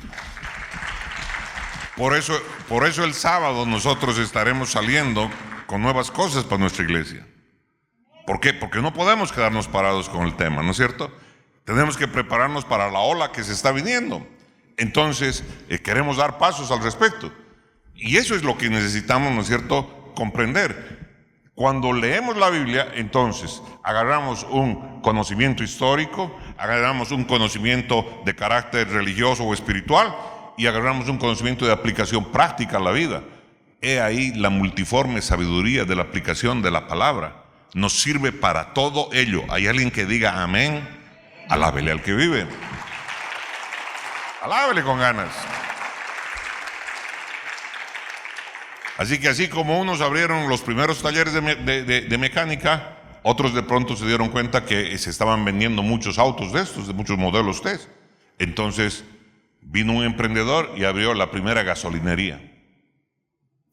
Por eso el sábado nosotros estaremos saliendo con nuevas cosas para nuestra iglesia. ¿Por qué? Porque no podemos quedarnos parados con el tema, ¿no es cierto? Tenemos que prepararnos para la ola que se está viniendo. Entonces, queremos dar pasos al respecto. Y eso es lo que necesitamos, ¿no es cierto?, comprender. Cuando leemos la Biblia, entonces, agarramos un conocimiento histórico, agarramos un conocimiento de carácter religioso o espiritual, y agarramos un conocimiento de aplicación práctica a la vida. He ahí la multiforme sabiduría de la aplicación de la palabra. Nos sirve para todo ello. ¿Hay alguien que diga amén? Alábele al que vive. Alábele con ganas. Así que así como unos abrieron los primeros talleres de mecánica, otros de pronto se dieron cuenta que se estaban vendiendo muchos autos de estos, de muchos modelos test. Entonces vino un emprendedor y abrió la primera gasolinería.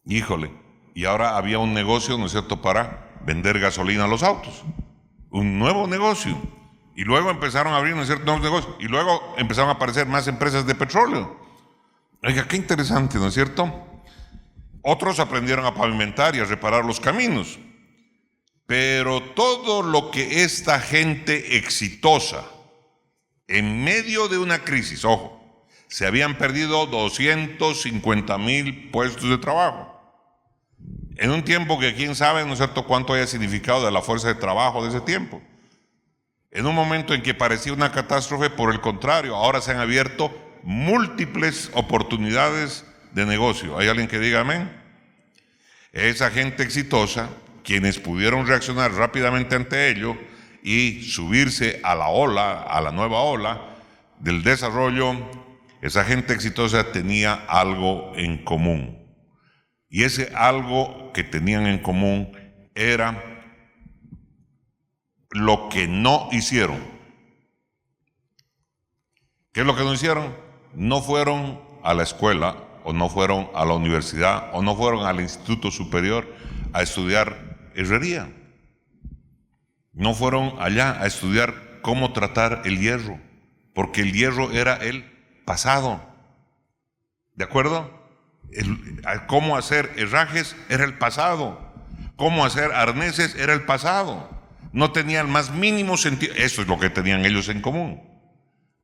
Híjole, y ahora había un negocio, ¿no es cierto?, para vender gasolina a los autos. Un nuevo negocio. Y luego empezaron a abrir, ¿no es cierto?, nuevos negocios. Y luego empezaron a aparecer más empresas de petróleo. Oiga, qué interesante, ¿no es cierto? Otros aprendieron a pavimentar y a reparar los caminos. Pero todo lo que esta gente exitosa, en medio de una crisis, ojo, se habían perdido 250,000 puestos de trabajo. En un tiempo que quién sabe, ¿no es cierto?, cuánto haya significado de la fuerza de trabajo de ese tiempo. En un momento en que parecía una catástrofe, por el contrario, ahora se han abierto múltiples oportunidades de negocio. ¿Hay alguien que diga amén? Esa gente exitosa, quienes pudieron reaccionar rápidamente ante ello y subirse a la ola, a la nueva ola del desarrollo, esa gente exitosa tenía algo en común. Y ese algo que tenían en común era lo que no hicieron. ¿Qué es lo que no hicieron? No fueron a la escuela, o no fueron a la universidad, o no fueron al instituto superior a estudiar herrería. No fueron allá a estudiar cómo tratar el hierro, porque el hierro era el pasado. ¿De acuerdo? Cómo hacer herrajes era el pasado. Cómo hacer arneses era el pasado. No tenían más mínimo sentido. Eso es lo que tenían ellos en común.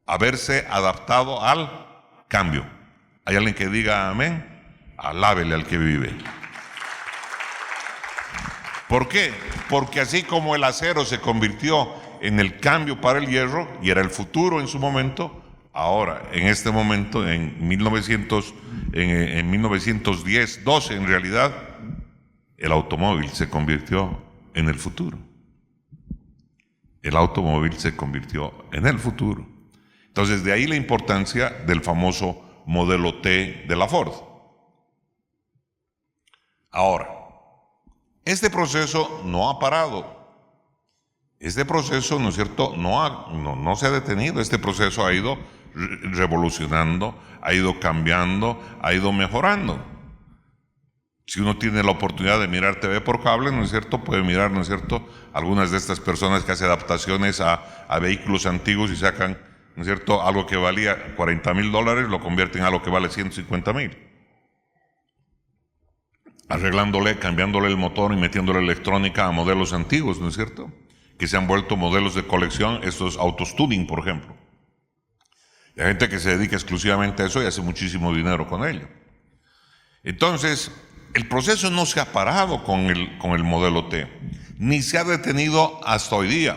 Haberse adaptado al cambio. ¿Hay alguien que diga amén? Alábele al que vive. ¿Por qué? Porque así como el acero se convirtió en el cambio para el hierro y era el futuro en su momento, ahora, en este momento, en 1910, 12 en realidad, el automóvil se convirtió en el futuro. El automóvil se convirtió en el futuro. Entonces, de ahí la importancia del famoso modelo T de la Ford. Ahora, este proceso no ha parado. Este proceso, ¿no es cierto?, no se ha detenido. Este proceso ha ido revolucionando, ha ido cambiando, ha ido mejorando. Si uno tiene la oportunidad de mirar TV por cable, ¿no es cierto?, puede mirar, ¿no es cierto?, algunas de estas personas que hacen adaptaciones a vehículos antiguos y sacan, ¿no es cierto?, algo que valía $40,000, lo convierten en algo que vale $150,000. Arreglándole, cambiándole el motor y metiéndole electrónica a modelos antiguos, ¿no es cierto?, que se han vuelto modelos de colección, estos autos tuning, por ejemplo. Hay gente que se dedica exclusivamente a eso y hace muchísimo dinero con ello. Entonces, el proceso no se ha parado con el modelo T, ni se ha detenido hasta hoy día.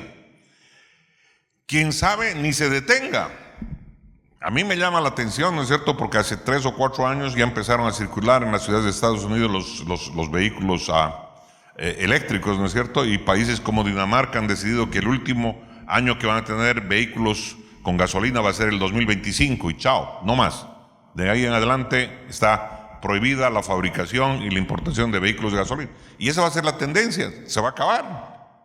Quién sabe, ni se detenga. A mí me llama la atención, ¿no es cierto?, porque hace 3 o 4 años ya empezaron a circular en las ciudades de Estados Unidos los vehículos eléctricos, ¿no es cierto?, y países como Dinamarca han decidido que el último año que van a tener vehículos con gasolina va a ser el 2025 y chao, no más. De ahí en adelante está prohibida la fabricación y la importación de vehículos de gasolina. Y esa va a ser la tendencia, se va a acabar.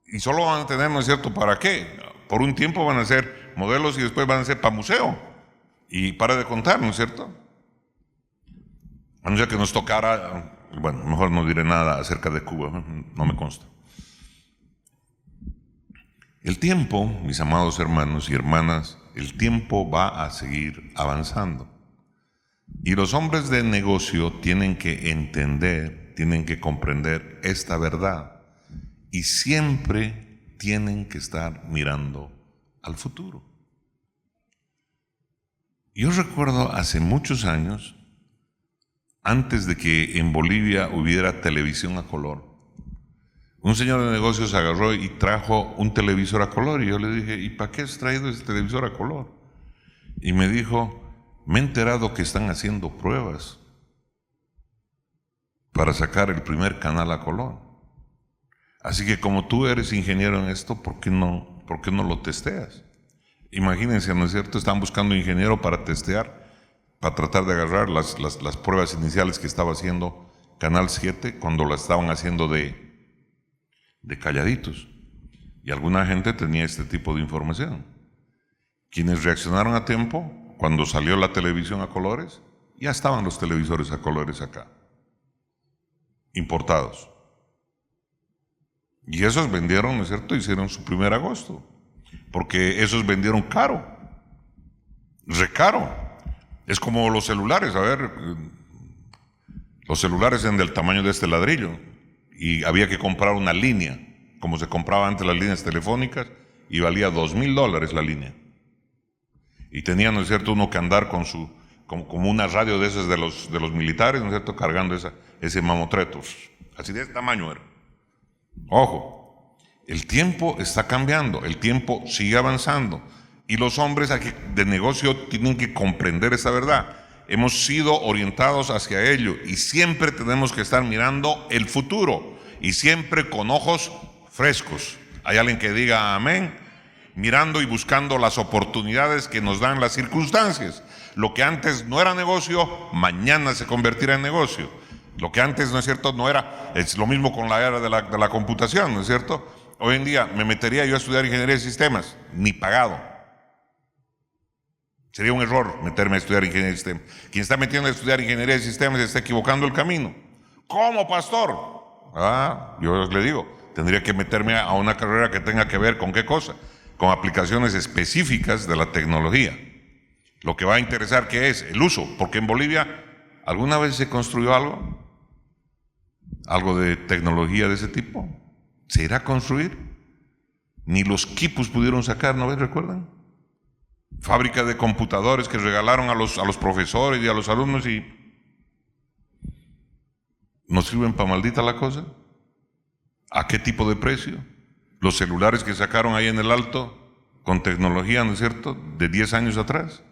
Y solo van a tener, ¿no es cierto?, ¿para qué? Por un tiempo van a ser modelos y después van a ser para museo. Y para de contar, ¿no es cierto? A no ser que nos tocara, bueno, mejor no diré nada acerca de Cuba, no me consta. El tiempo, mis amados hermanos y hermanas, el tiempo va a seguir avanzando. Y los hombres de negocio tienen que entender, tienen que comprender esta verdad. Y siempre tienen que estar mirando al futuro. Yo recuerdo hace muchos años, antes de que en Bolivia hubiera televisión a color, un señor de negocios agarró y trajo un televisor a color y yo le dije, ¿y para qué has traído ese televisor a color? Y me dijo, Me he enterado que están haciendo pruebas para sacar el primer canal a color. Así que como tú eres ingeniero en esto, ¿por qué no lo testeas? Imagínense, ¿no es cierto? Están buscando ingeniero para testear, para tratar de agarrar las pruebas iniciales que estaba haciendo Canal 7 cuando la estaban haciendo de calladitos. Y alguna gente tenía este tipo de información. Quienes reaccionaron a tiempo, cuando salió la televisión a colores, ya estaban los televisores a colores acá, importados. Y esos vendieron, ¿no es cierto? Hicieron su primer agosto, porque esos vendieron caro, recaro. Es como los celulares, a ver, los celulares eran del tamaño de este ladrillo y había que comprar una línea, como se compraba antes las líneas telefónicas, y valía $2,000 la línea. Y tenía, ¿no es cierto?, uno que andar con como una radio de esas de los militares, ¿no es cierto?, cargando ese mamotreto, así de este tamaño era. Ojo, el tiempo está cambiando, el tiempo sigue avanzando y los hombres aquí de negocio tienen que comprender esa verdad. Hemos sido orientados hacia ello y siempre tenemos que estar mirando el futuro y siempre con ojos frescos. ¿Hay alguien que diga amén? Mirando y buscando las oportunidades que nos dan las circunstancias. Lo que antes no era negocio, mañana se convertirá en negocio. Lo que antes, ¿no es cierto?, no era, es lo mismo con la era de la computación, ¿no es cierto? Hoy en día me metería yo a estudiar ingeniería de sistemas, ni pagado. Sería un error meterme a estudiar ingeniería de sistemas. Quien está metiendo a estudiar ingeniería de sistemas está equivocando el camino. ¿Cómo, pastor? Yo le digo, tendría que meterme a una carrera que tenga que ver con qué cosa, con aplicaciones específicas de la tecnología. Lo que va a interesar, ¿qué es? El uso, porque en Bolivia ¿alguna vez se construyó algo? ¿Algo de tecnología de ese tipo? ¿Se irá a construir? Ni los quipus pudieron sacar, ¿no ves? ¿Recuerdan? Fábrica de computadores que regalaron a los profesores y a los alumnos y ¿no sirven para maldita la cosa? ¿A qué tipo de precio? Los celulares que sacaron ahí en el Alto con tecnología, ¿no es cierto?, de 10 años atrás.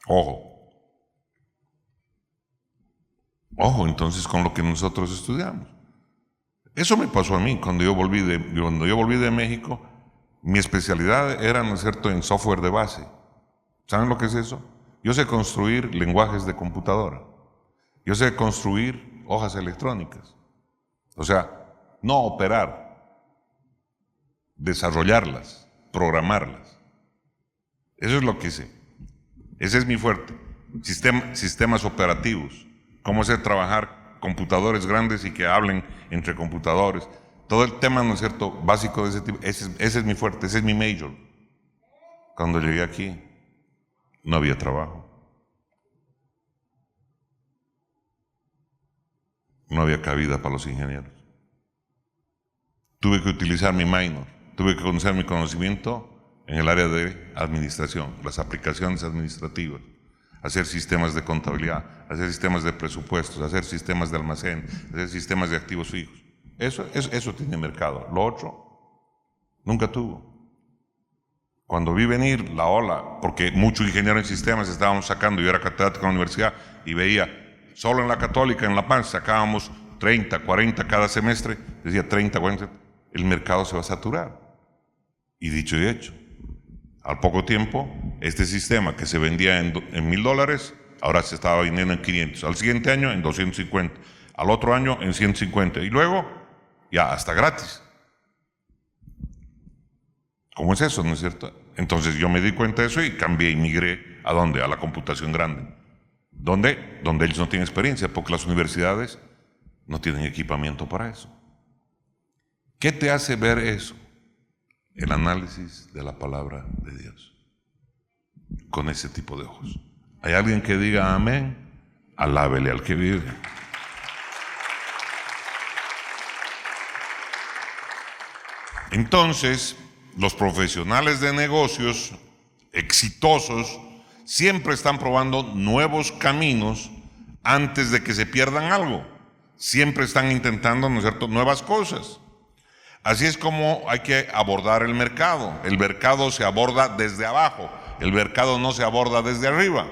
Ojo entonces con lo que nosotros estudiamos. Eso me pasó a mí cuando yo volví de México. Mi especialidad era, ¿no es cierto?, en software de base. ¿Saben lo que es eso? Yo sé construir lenguajes de computadora. Yo sé construir hojas electrónicas. O sea, no operar, desarrollarlas, programarlas. Eso es lo que sé. Ese es mi fuerte. Sistemas operativos. Cómo hacer trabajar computadores grandes y que hablen entre computadores. Todo el tema, ¿no es cierto?, básico de ese tipo. Ese es mi fuerte, ese es mi major. Cuando llegué aquí, no había trabajo. No había cabida para los ingenieros. Tuve que utilizar mi minor. Tuve que conocer mi conocimiento en el área de administración, las aplicaciones administrativas. Hacer sistemas de contabilidad, hacer sistemas de presupuestos, hacer sistemas de almacén, hacer sistemas de activos fijos. Eso tiene mercado. Lo otro, nunca tuvo. Cuando vi venir la ola, porque muchos ingenieros en sistemas estábamos sacando, yo era catedrático en la universidad y veía, solo en la Católica, en La Paz, sacábamos 30, 40 cada semestre, decía 30, 40, el mercado se va a saturar. Y dicho y hecho, al poco tiempo, este sistema que se vendía en $1,000, ahora se estaba vendiendo en 500. Al siguiente año en 250. Al otro año en 150. Y luego, ya hasta gratis. ¿Cómo es eso, no es cierto? Entonces yo me di cuenta de eso y cambié y migré. ¿A dónde? A la computación grande. ¿Dónde? Donde ellos no tienen experiencia, porque las universidades no tienen equipamiento para eso. ¿Qué te hace ver eso? El análisis de la palabra de Dios con ese tipo de ojos. ¿Hay alguien que diga amén? Alábele al que vive. Entonces, los profesionales de negocios exitosos siempre están probando nuevos caminos antes de que se pierdan algo. Siempre están intentando, ¿no es cierto?, nuevas cosas. Así es como hay que abordar el mercado. El mercado se aborda desde abajo, El mercado no se aborda desde arriba.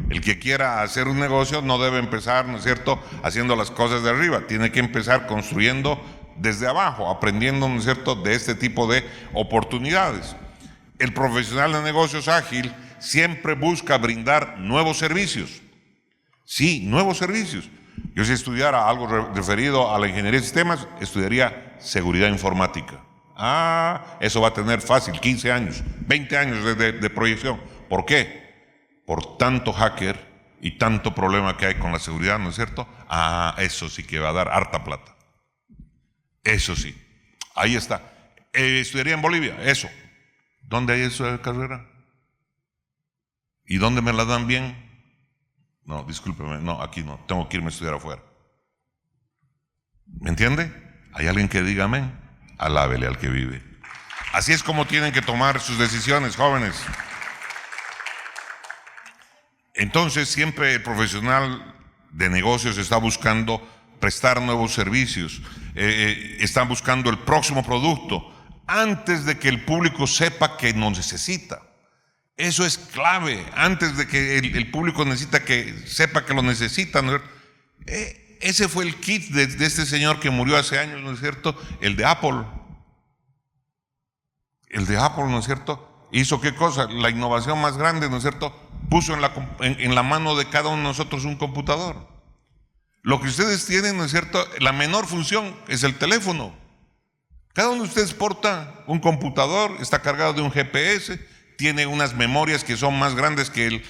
El que quiera hacer un negocio no debe empezar, ¿no es cierto?, haciendo las cosas de arriba. Tiene que empezar construyendo desde abajo, aprendiendo, ¿no es cierto?, de este tipo de oportunidades. El profesional de negocios ágil siempre busca brindar nuevos servicios. Sí, nuevos servicios. Yo, si estudiara algo referido a la ingeniería de sistemas, estudiaría seguridad informática. Eso va a tener fácil 15 años, 20 años de proyección. ¿Por qué? Por tanto hacker y tanto problema que hay con la seguridad, ¿no es cierto? Eso sí que va a dar harta plata. Eso sí. Ahí está. Estudiaría en Bolivia, eso. ¿Dónde hay esa carrera? ¿Y dónde me la dan bien? No, discúlpeme, no, aquí no, tengo que irme a estudiar afuera. ¿Me entiende? ¿Hay alguien que diga amén? Alábele al que vive. Así es como tienen que tomar sus decisiones, jóvenes. Entonces, siempre el profesional de negocios está buscando prestar nuevos servicios, está buscando el próximo producto antes de que el público sepa que lo necesita. Eso es clave, antes de que el público sepa que lo necesita, ¿no? Ese fue el kit de este señor que murió hace años, ¿no es cierto? El de Apple. El de Apple, ¿no es cierto? ¿Hizo qué cosa? La innovación más grande, ¿no es cierto? Puso en la mano de cada uno de nosotros un computador. Lo que ustedes tienen, ¿no es cierto?, la menor función es el teléfono. Cada uno de ustedes porta un computador, está cargado de un GPS, tiene unas memorias que son más grandes que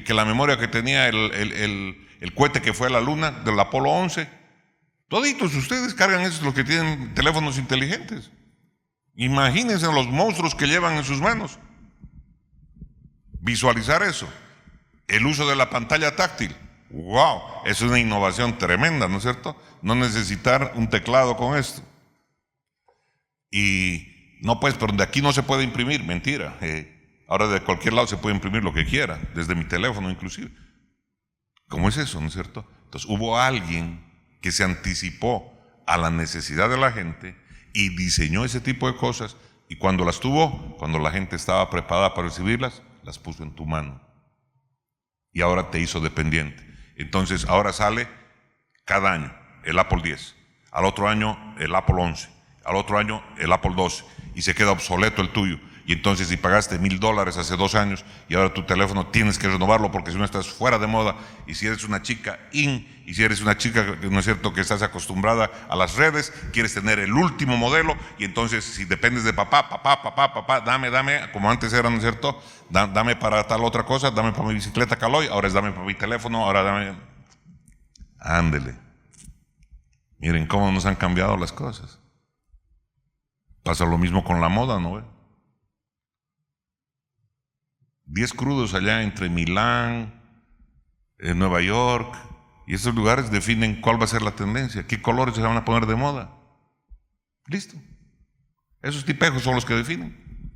la memoria que tenía el cohete que fue a la luna del Apolo 11. Toditos ustedes cargan eso, los que tienen teléfonos inteligentes. Imagínense los monstruos que llevan en sus manos. Visualizar eso. El uso de la pantalla táctil. ¡Wow! Es una innovación tremenda, ¿no es cierto? No necesitar un teclado con esto. Y no, pues, pero de aquí no se puede imprimir. Mentira. Ahora de cualquier lado se puede imprimir lo que quiera, desde mi teléfono inclusive. ¿Cómo es eso, no es cierto? Entonces hubo alguien que se anticipó a la necesidad de la gente y diseñó ese tipo de cosas, y cuando las tuvo, cuando la gente estaba preparada para recibirlas, las puso en tu mano. Y ahora te hizo dependiente. Entonces ahora sale cada año el Apple 10, al otro año el Apple 11, al otro año el Apple 12, y se queda obsoleto el tuyo. Y entonces, si pagaste $1,000 hace 2 años y ahora tu teléfono tienes que renovarlo porque si no estás fuera de moda, y si eres una chica y si eres una chica, ¿no es cierto?, que estás acostumbrada a las redes, quieres tener el último modelo, y entonces si dependes de papá, dame, como antes era, ¿no es cierto?, dame para tal otra cosa, dame para mi bicicleta Caloi, ahora es dame para mi teléfono, ahora dame. Ándele. Miren cómo nos han cambiado las cosas. Pasa lo mismo con la moda, ¿no ve? 10 crudos allá entre Milán, Nueva York, y esos lugares definen cuál va a ser la tendencia, qué colores se van a poner de moda. Listo. Esos tipejos son los que definen.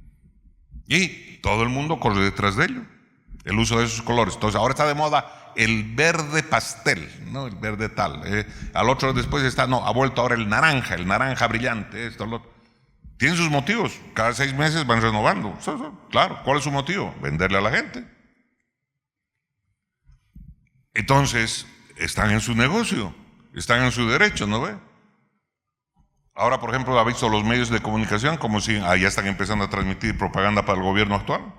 Y todo el mundo corre detrás de ello, el uso de esos colores. Entonces ahora está de moda el verde pastel, ¿no? El verde tal. Al otro después ha vuelto ahora el naranja brillante, esto, lo otro. Tienen sus motivos, cada 6 meses van renovando. Claro, ¿cuál es su motivo? Venderle a la gente. Entonces, están en su negocio, están en su derecho, ¿no ve? Ahora, por ejemplo, ha visto los medios de comunicación como si ya están empezando a transmitir propaganda para el gobierno actual,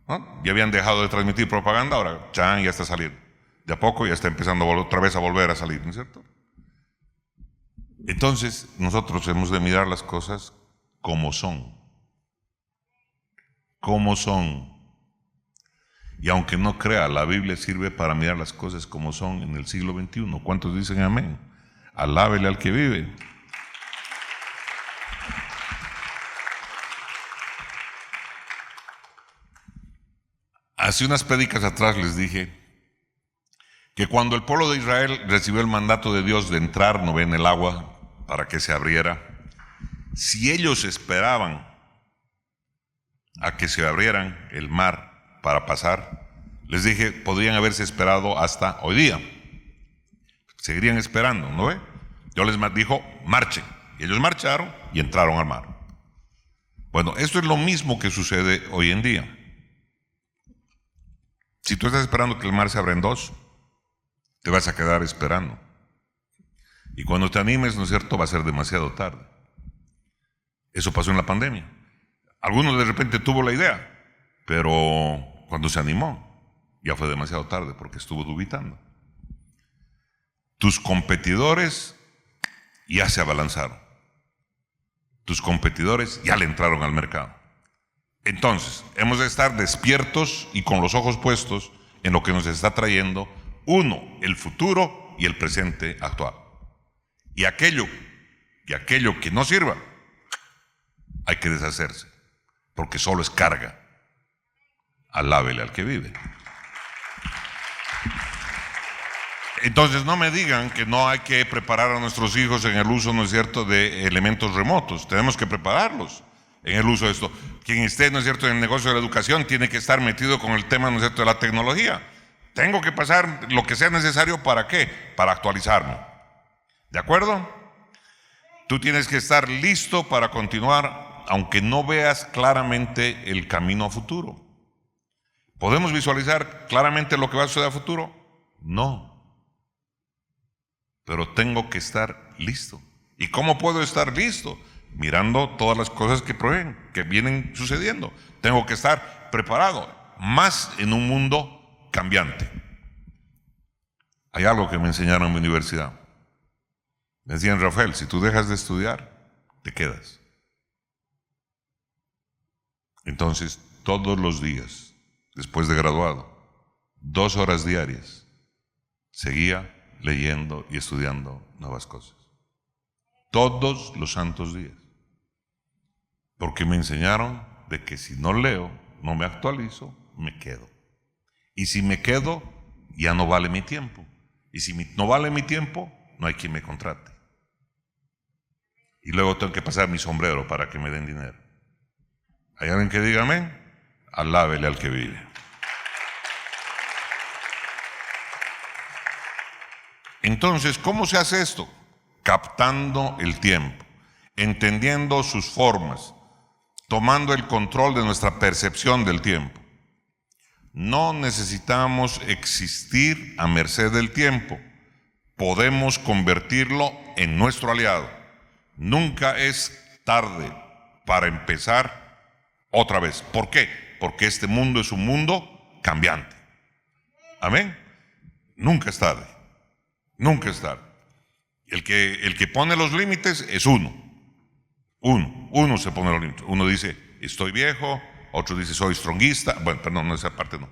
¿no? Ya habían dejado de transmitir propaganda, ahora ya está saliendo. De a poco ya está empezando otra vez a volver a salir, ¿no es cierto? Entonces, nosotros hemos de mirar las cosas como son. Como son. Y aunque no crea, la Biblia sirve para mirar las cosas como son en el siglo XXI. ¿Cuántos dicen amén? Alábele al que vive. Hace unas prédicas atrás les dije que cuando el pueblo de Israel recibió el mandato de Dios de entrar, no ven, el agua para que se abriera, si ellos esperaban a que se abrieran el mar para pasar, les dije, podrían haberse esperado hasta hoy día. Seguirían esperando, ¿no ve? Yo les dijo, marchen. Y ellos marcharon y entraron al mar. Bueno, esto es lo mismo que sucede hoy en día. Si tú estás esperando que el mar se abra en dos, te vas a quedar esperando. Y cuando te animes, ¿no es cierto?, va a ser demasiado tarde. Eso pasó en la pandemia. Algunos de repente tuvo la idea, pero cuando se animó, ya fue demasiado tarde porque estuvo dubitando. Tus competidores ya se abalanzaron. Tus competidores ya le entraron al mercado. Entonces, hemos de estar despiertos y con los ojos puestos en lo que nos está trayendo, uno, el futuro y el presente actual. Y aquello que no sirva, hay que deshacerse, porque solo es carga. Alábele al que vive. Entonces no me digan que no hay que preparar a nuestros hijos en el uso, ¿no es cierto?, de elementos remotos. Tenemos que prepararlos en el uso de esto. Quien esté, ¿no es cierto?, en el negocio de la educación tiene que estar metido con el tema, ¿no es cierto?, de la tecnología. Tengo que pasar lo que sea necesario, ¿para qué? Para actualizarme. ¿De acuerdo? Tú tienes que estar listo para continuar, aunque no veas claramente el camino a futuro. ¿Podemos visualizar claramente lo que va a suceder a futuro? No. Pero tengo que estar listo. ¿Y cómo puedo estar listo? Mirando todas las cosas que vienen sucediendo. Tengo que estar preparado, más en un mundo cambiante. Hay algo que me enseñaron en mi universidad. Me decían: Rafael, si tú dejas de estudiar, te quedas. Entonces, todos los días, después de graduado, 2 horas diarias, seguía leyendo y estudiando nuevas cosas. Todos los santos días. Porque me enseñaron de que si no leo, no me actualizo, me quedo. Y si me quedo, ya no vale mi tiempo. Y si no vale mi tiempo, no hay quien me contrate. Y luego tengo que pasar mi sombrero para que me den dinero. ¿Hay alguien que diga amén? Alábele al que vive. Entonces, ¿cómo se hace esto? Captando el tiempo, entendiendo sus formas, tomando el control de nuestra percepción del tiempo. No necesitamos existir a merced del tiempo. Podemos convertirlo en nuestro aliado. Nunca es tarde para empezar otra vez. ¿Por qué? Porque este mundo es un mundo cambiante. Amén. Nunca es tarde. Nunca es tarde. El que pone los límites es uno. Uno se pone los límites. Uno dice, estoy viejo. Otro dice, soy stronguista. Bueno, perdón, no, esa parte no.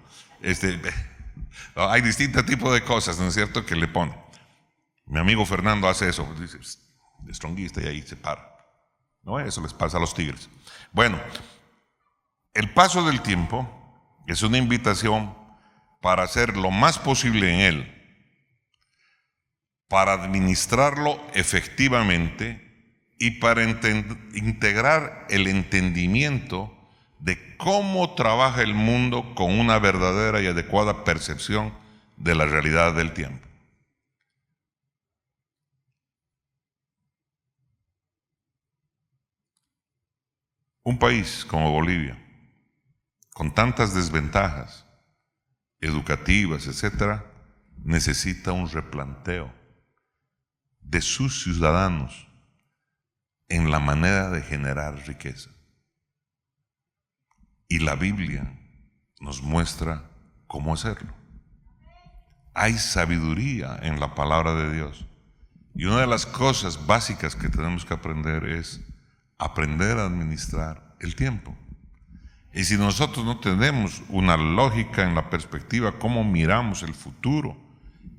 Hay distintos tipos de cosas, ¿no es cierto?, que le pone. Mi amigo Fernando hace eso. Dice, stronguista, y ahí se para. ¿No? Eso les pasa a los tigres. Bueno, el paso del tiempo es una invitación para hacer lo más posible en él, para administrarlo efectivamente y para integrar el entendimiento de cómo trabaja el mundo con una verdadera y adecuada percepción de la realidad del tiempo. Un país como Bolivia, con tantas desventajas educativas, etcétera, necesita un replanteo de sus ciudadanos en la manera de generar riqueza. Y la Biblia nos muestra cómo hacerlo. Hay sabiduría en la palabra de Dios. Y una de las cosas básicas que tenemos que aprender es aprender a administrar el tiempo. Y si nosotros no tenemos una lógica en la perspectiva, cómo miramos el futuro,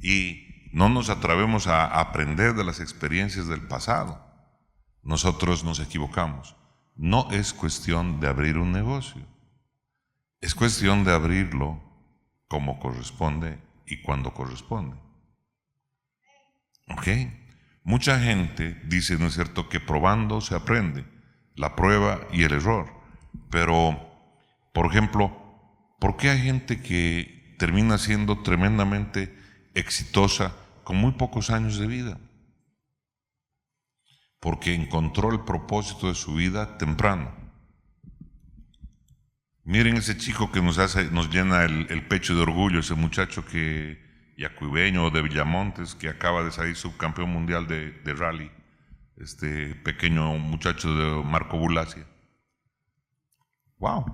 y no nos atrevemos a aprender de las experiencias del pasado, nosotros nos equivocamos. No es cuestión de abrir un negocio, es cuestión de abrirlo como corresponde y cuando corresponde. ¿Ok? Mucha gente dice, ¿no es cierto?, que probando se aprende, la prueba y el error. Pero, por ejemplo, ¿por qué hay gente que termina siendo tremendamente exitosa con muy pocos años de vida? Porque encontró el propósito de su vida temprano. Miren ese chico que nos llena el pecho de orgullo, ese muchacho yacuibeño de Villamontes, que acaba de salir subcampeón mundial de rally, este pequeño muchacho de Marco Bulacia. ¡Wow!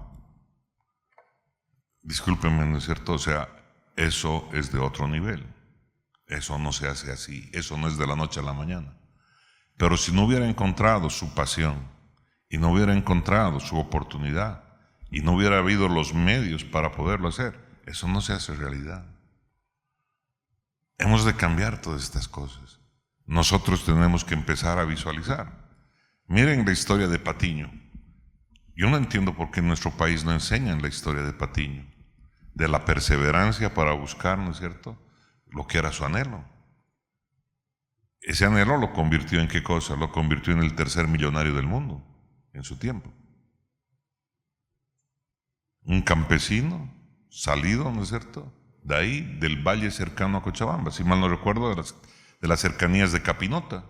Discúlpenme, ¿no es cierto? O sea, eso es de otro nivel. Eso no se hace así, eso no es de la noche a la mañana. Pero si no hubiera encontrado su pasión y no hubiera encontrado su oportunidad y no hubiera habido los medios para poderlo hacer, eso no se hace realidad. Hemos de cambiar todas estas cosas. Nosotros tenemos que empezar a visualizar. Miren la historia de Patiño. Yo no entiendo por qué en nuestro país no enseñan la historia de Patiño, de la perseverancia para buscar, ¿no es cierto?, lo que era su anhelo. Ese anhelo lo convirtió en ¿qué cosa? Lo convirtió en el tercer millonario del mundo en su tiempo. Un campesino salido, ¿no es cierto?, de ahí, del valle cercano a Cochabamba, si mal no recuerdo, de las cercanías de Capinota.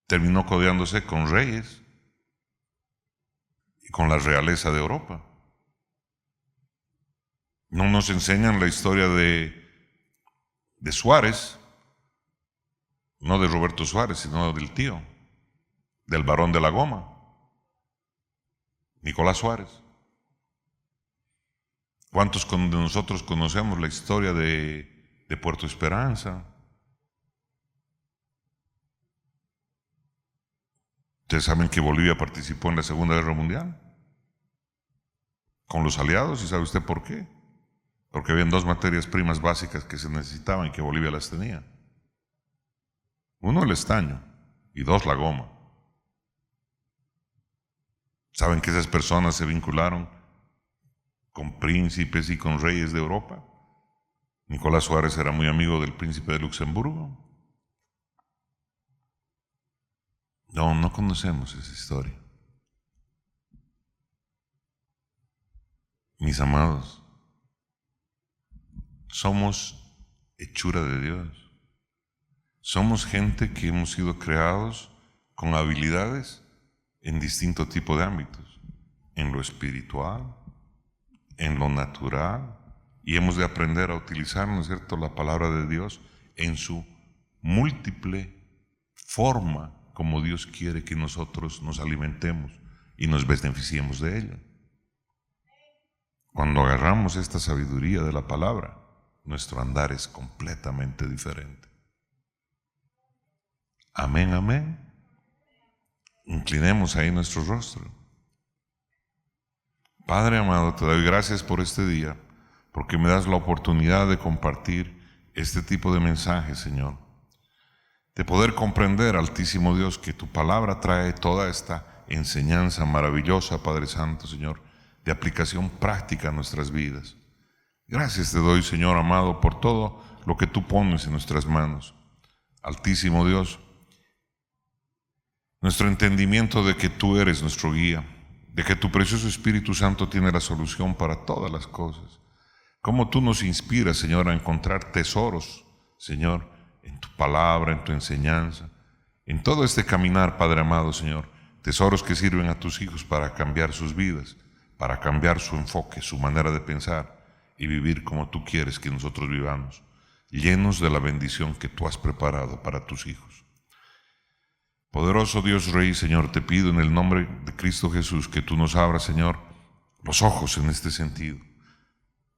Terminó codeándose con reyes y con la realeza de Europa. No nos enseñan la historia de Suárez, no de Roberto Suárez, sino del tío, del Barón de la Goma, Nicolás Suárez. ¿Cuántos de nosotros conocemos la historia de Puerto Esperanza? Ustedes saben que Bolivia participó en la Segunda Guerra Mundial con los aliados, ¿y sabe usted por qué? Porque habían dos materias primas básicas que se necesitaban y que Bolivia las tenía. Uno, el estaño, y dos, la goma. ¿Saben que esas personas se vincularon con príncipes y con reyes de Europa? Nicolás Suárez era muy amigo del príncipe de Luxemburgo. No conocemos esa historia. Mis amados, somos hechura de Dios. Somos gente que hemos sido creados con habilidades en distinto tipo de ámbitos, en lo espiritual, en lo natural, y hemos de aprender a utilizar, ¿no es cierto?, la palabra de Dios en su múltiple forma, como Dios quiere que nosotros nos alimentemos y nos beneficiemos de ella. Cuando agarramos esta sabiduría de la palabra, nuestro andar es completamente diferente. Amén, amén. Inclinemos ahí nuestro rostro. Padre amado, te doy gracias por este día, porque me das la oportunidad de compartir este tipo de mensajes, Señor. De poder comprender, Altísimo Dios, que tu palabra trae toda esta enseñanza maravillosa, Padre Santo, Señor, de aplicación práctica a nuestras vidas. Gracias te doy, Señor amado, por todo lo que tú pones en nuestras manos. Altísimo Dios, nuestro entendimiento de que tú eres nuestro guía, de que tu precioso Espíritu Santo tiene la solución para todas las cosas. Cómo tú nos inspiras, Señor, a encontrar tesoros, Señor, en tu palabra, en tu enseñanza, en todo este caminar, Padre amado, Señor, tesoros que sirven a tus hijos para cambiar sus vidas, para cambiar su enfoque, su manera de pensar y vivir como tú quieres que nosotros vivamos, llenos de la bendición que tú has preparado para tus hijos. Poderoso Dios Rey, Señor, te pido en el nombre de Cristo Jesús que tú nos abras, Señor, los ojos en este sentido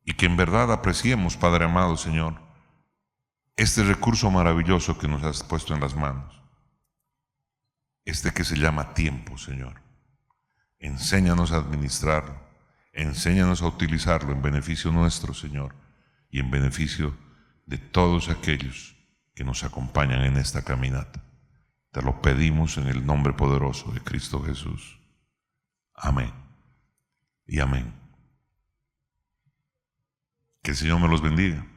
y que en verdad apreciemos, Padre amado, Señor, este recurso maravilloso que nos has puesto en las manos, este que se llama tiempo, Señor. Enséñanos a administrarlo, enséñanos a utilizarlo en beneficio nuestro, Señor, y en beneficio de todos aquellos que nos acompañan en esta caminata. Te lo pedimos en el nombre poderoso de Cristo Jesús. Amén y amén. Que el Señor me los bendiga.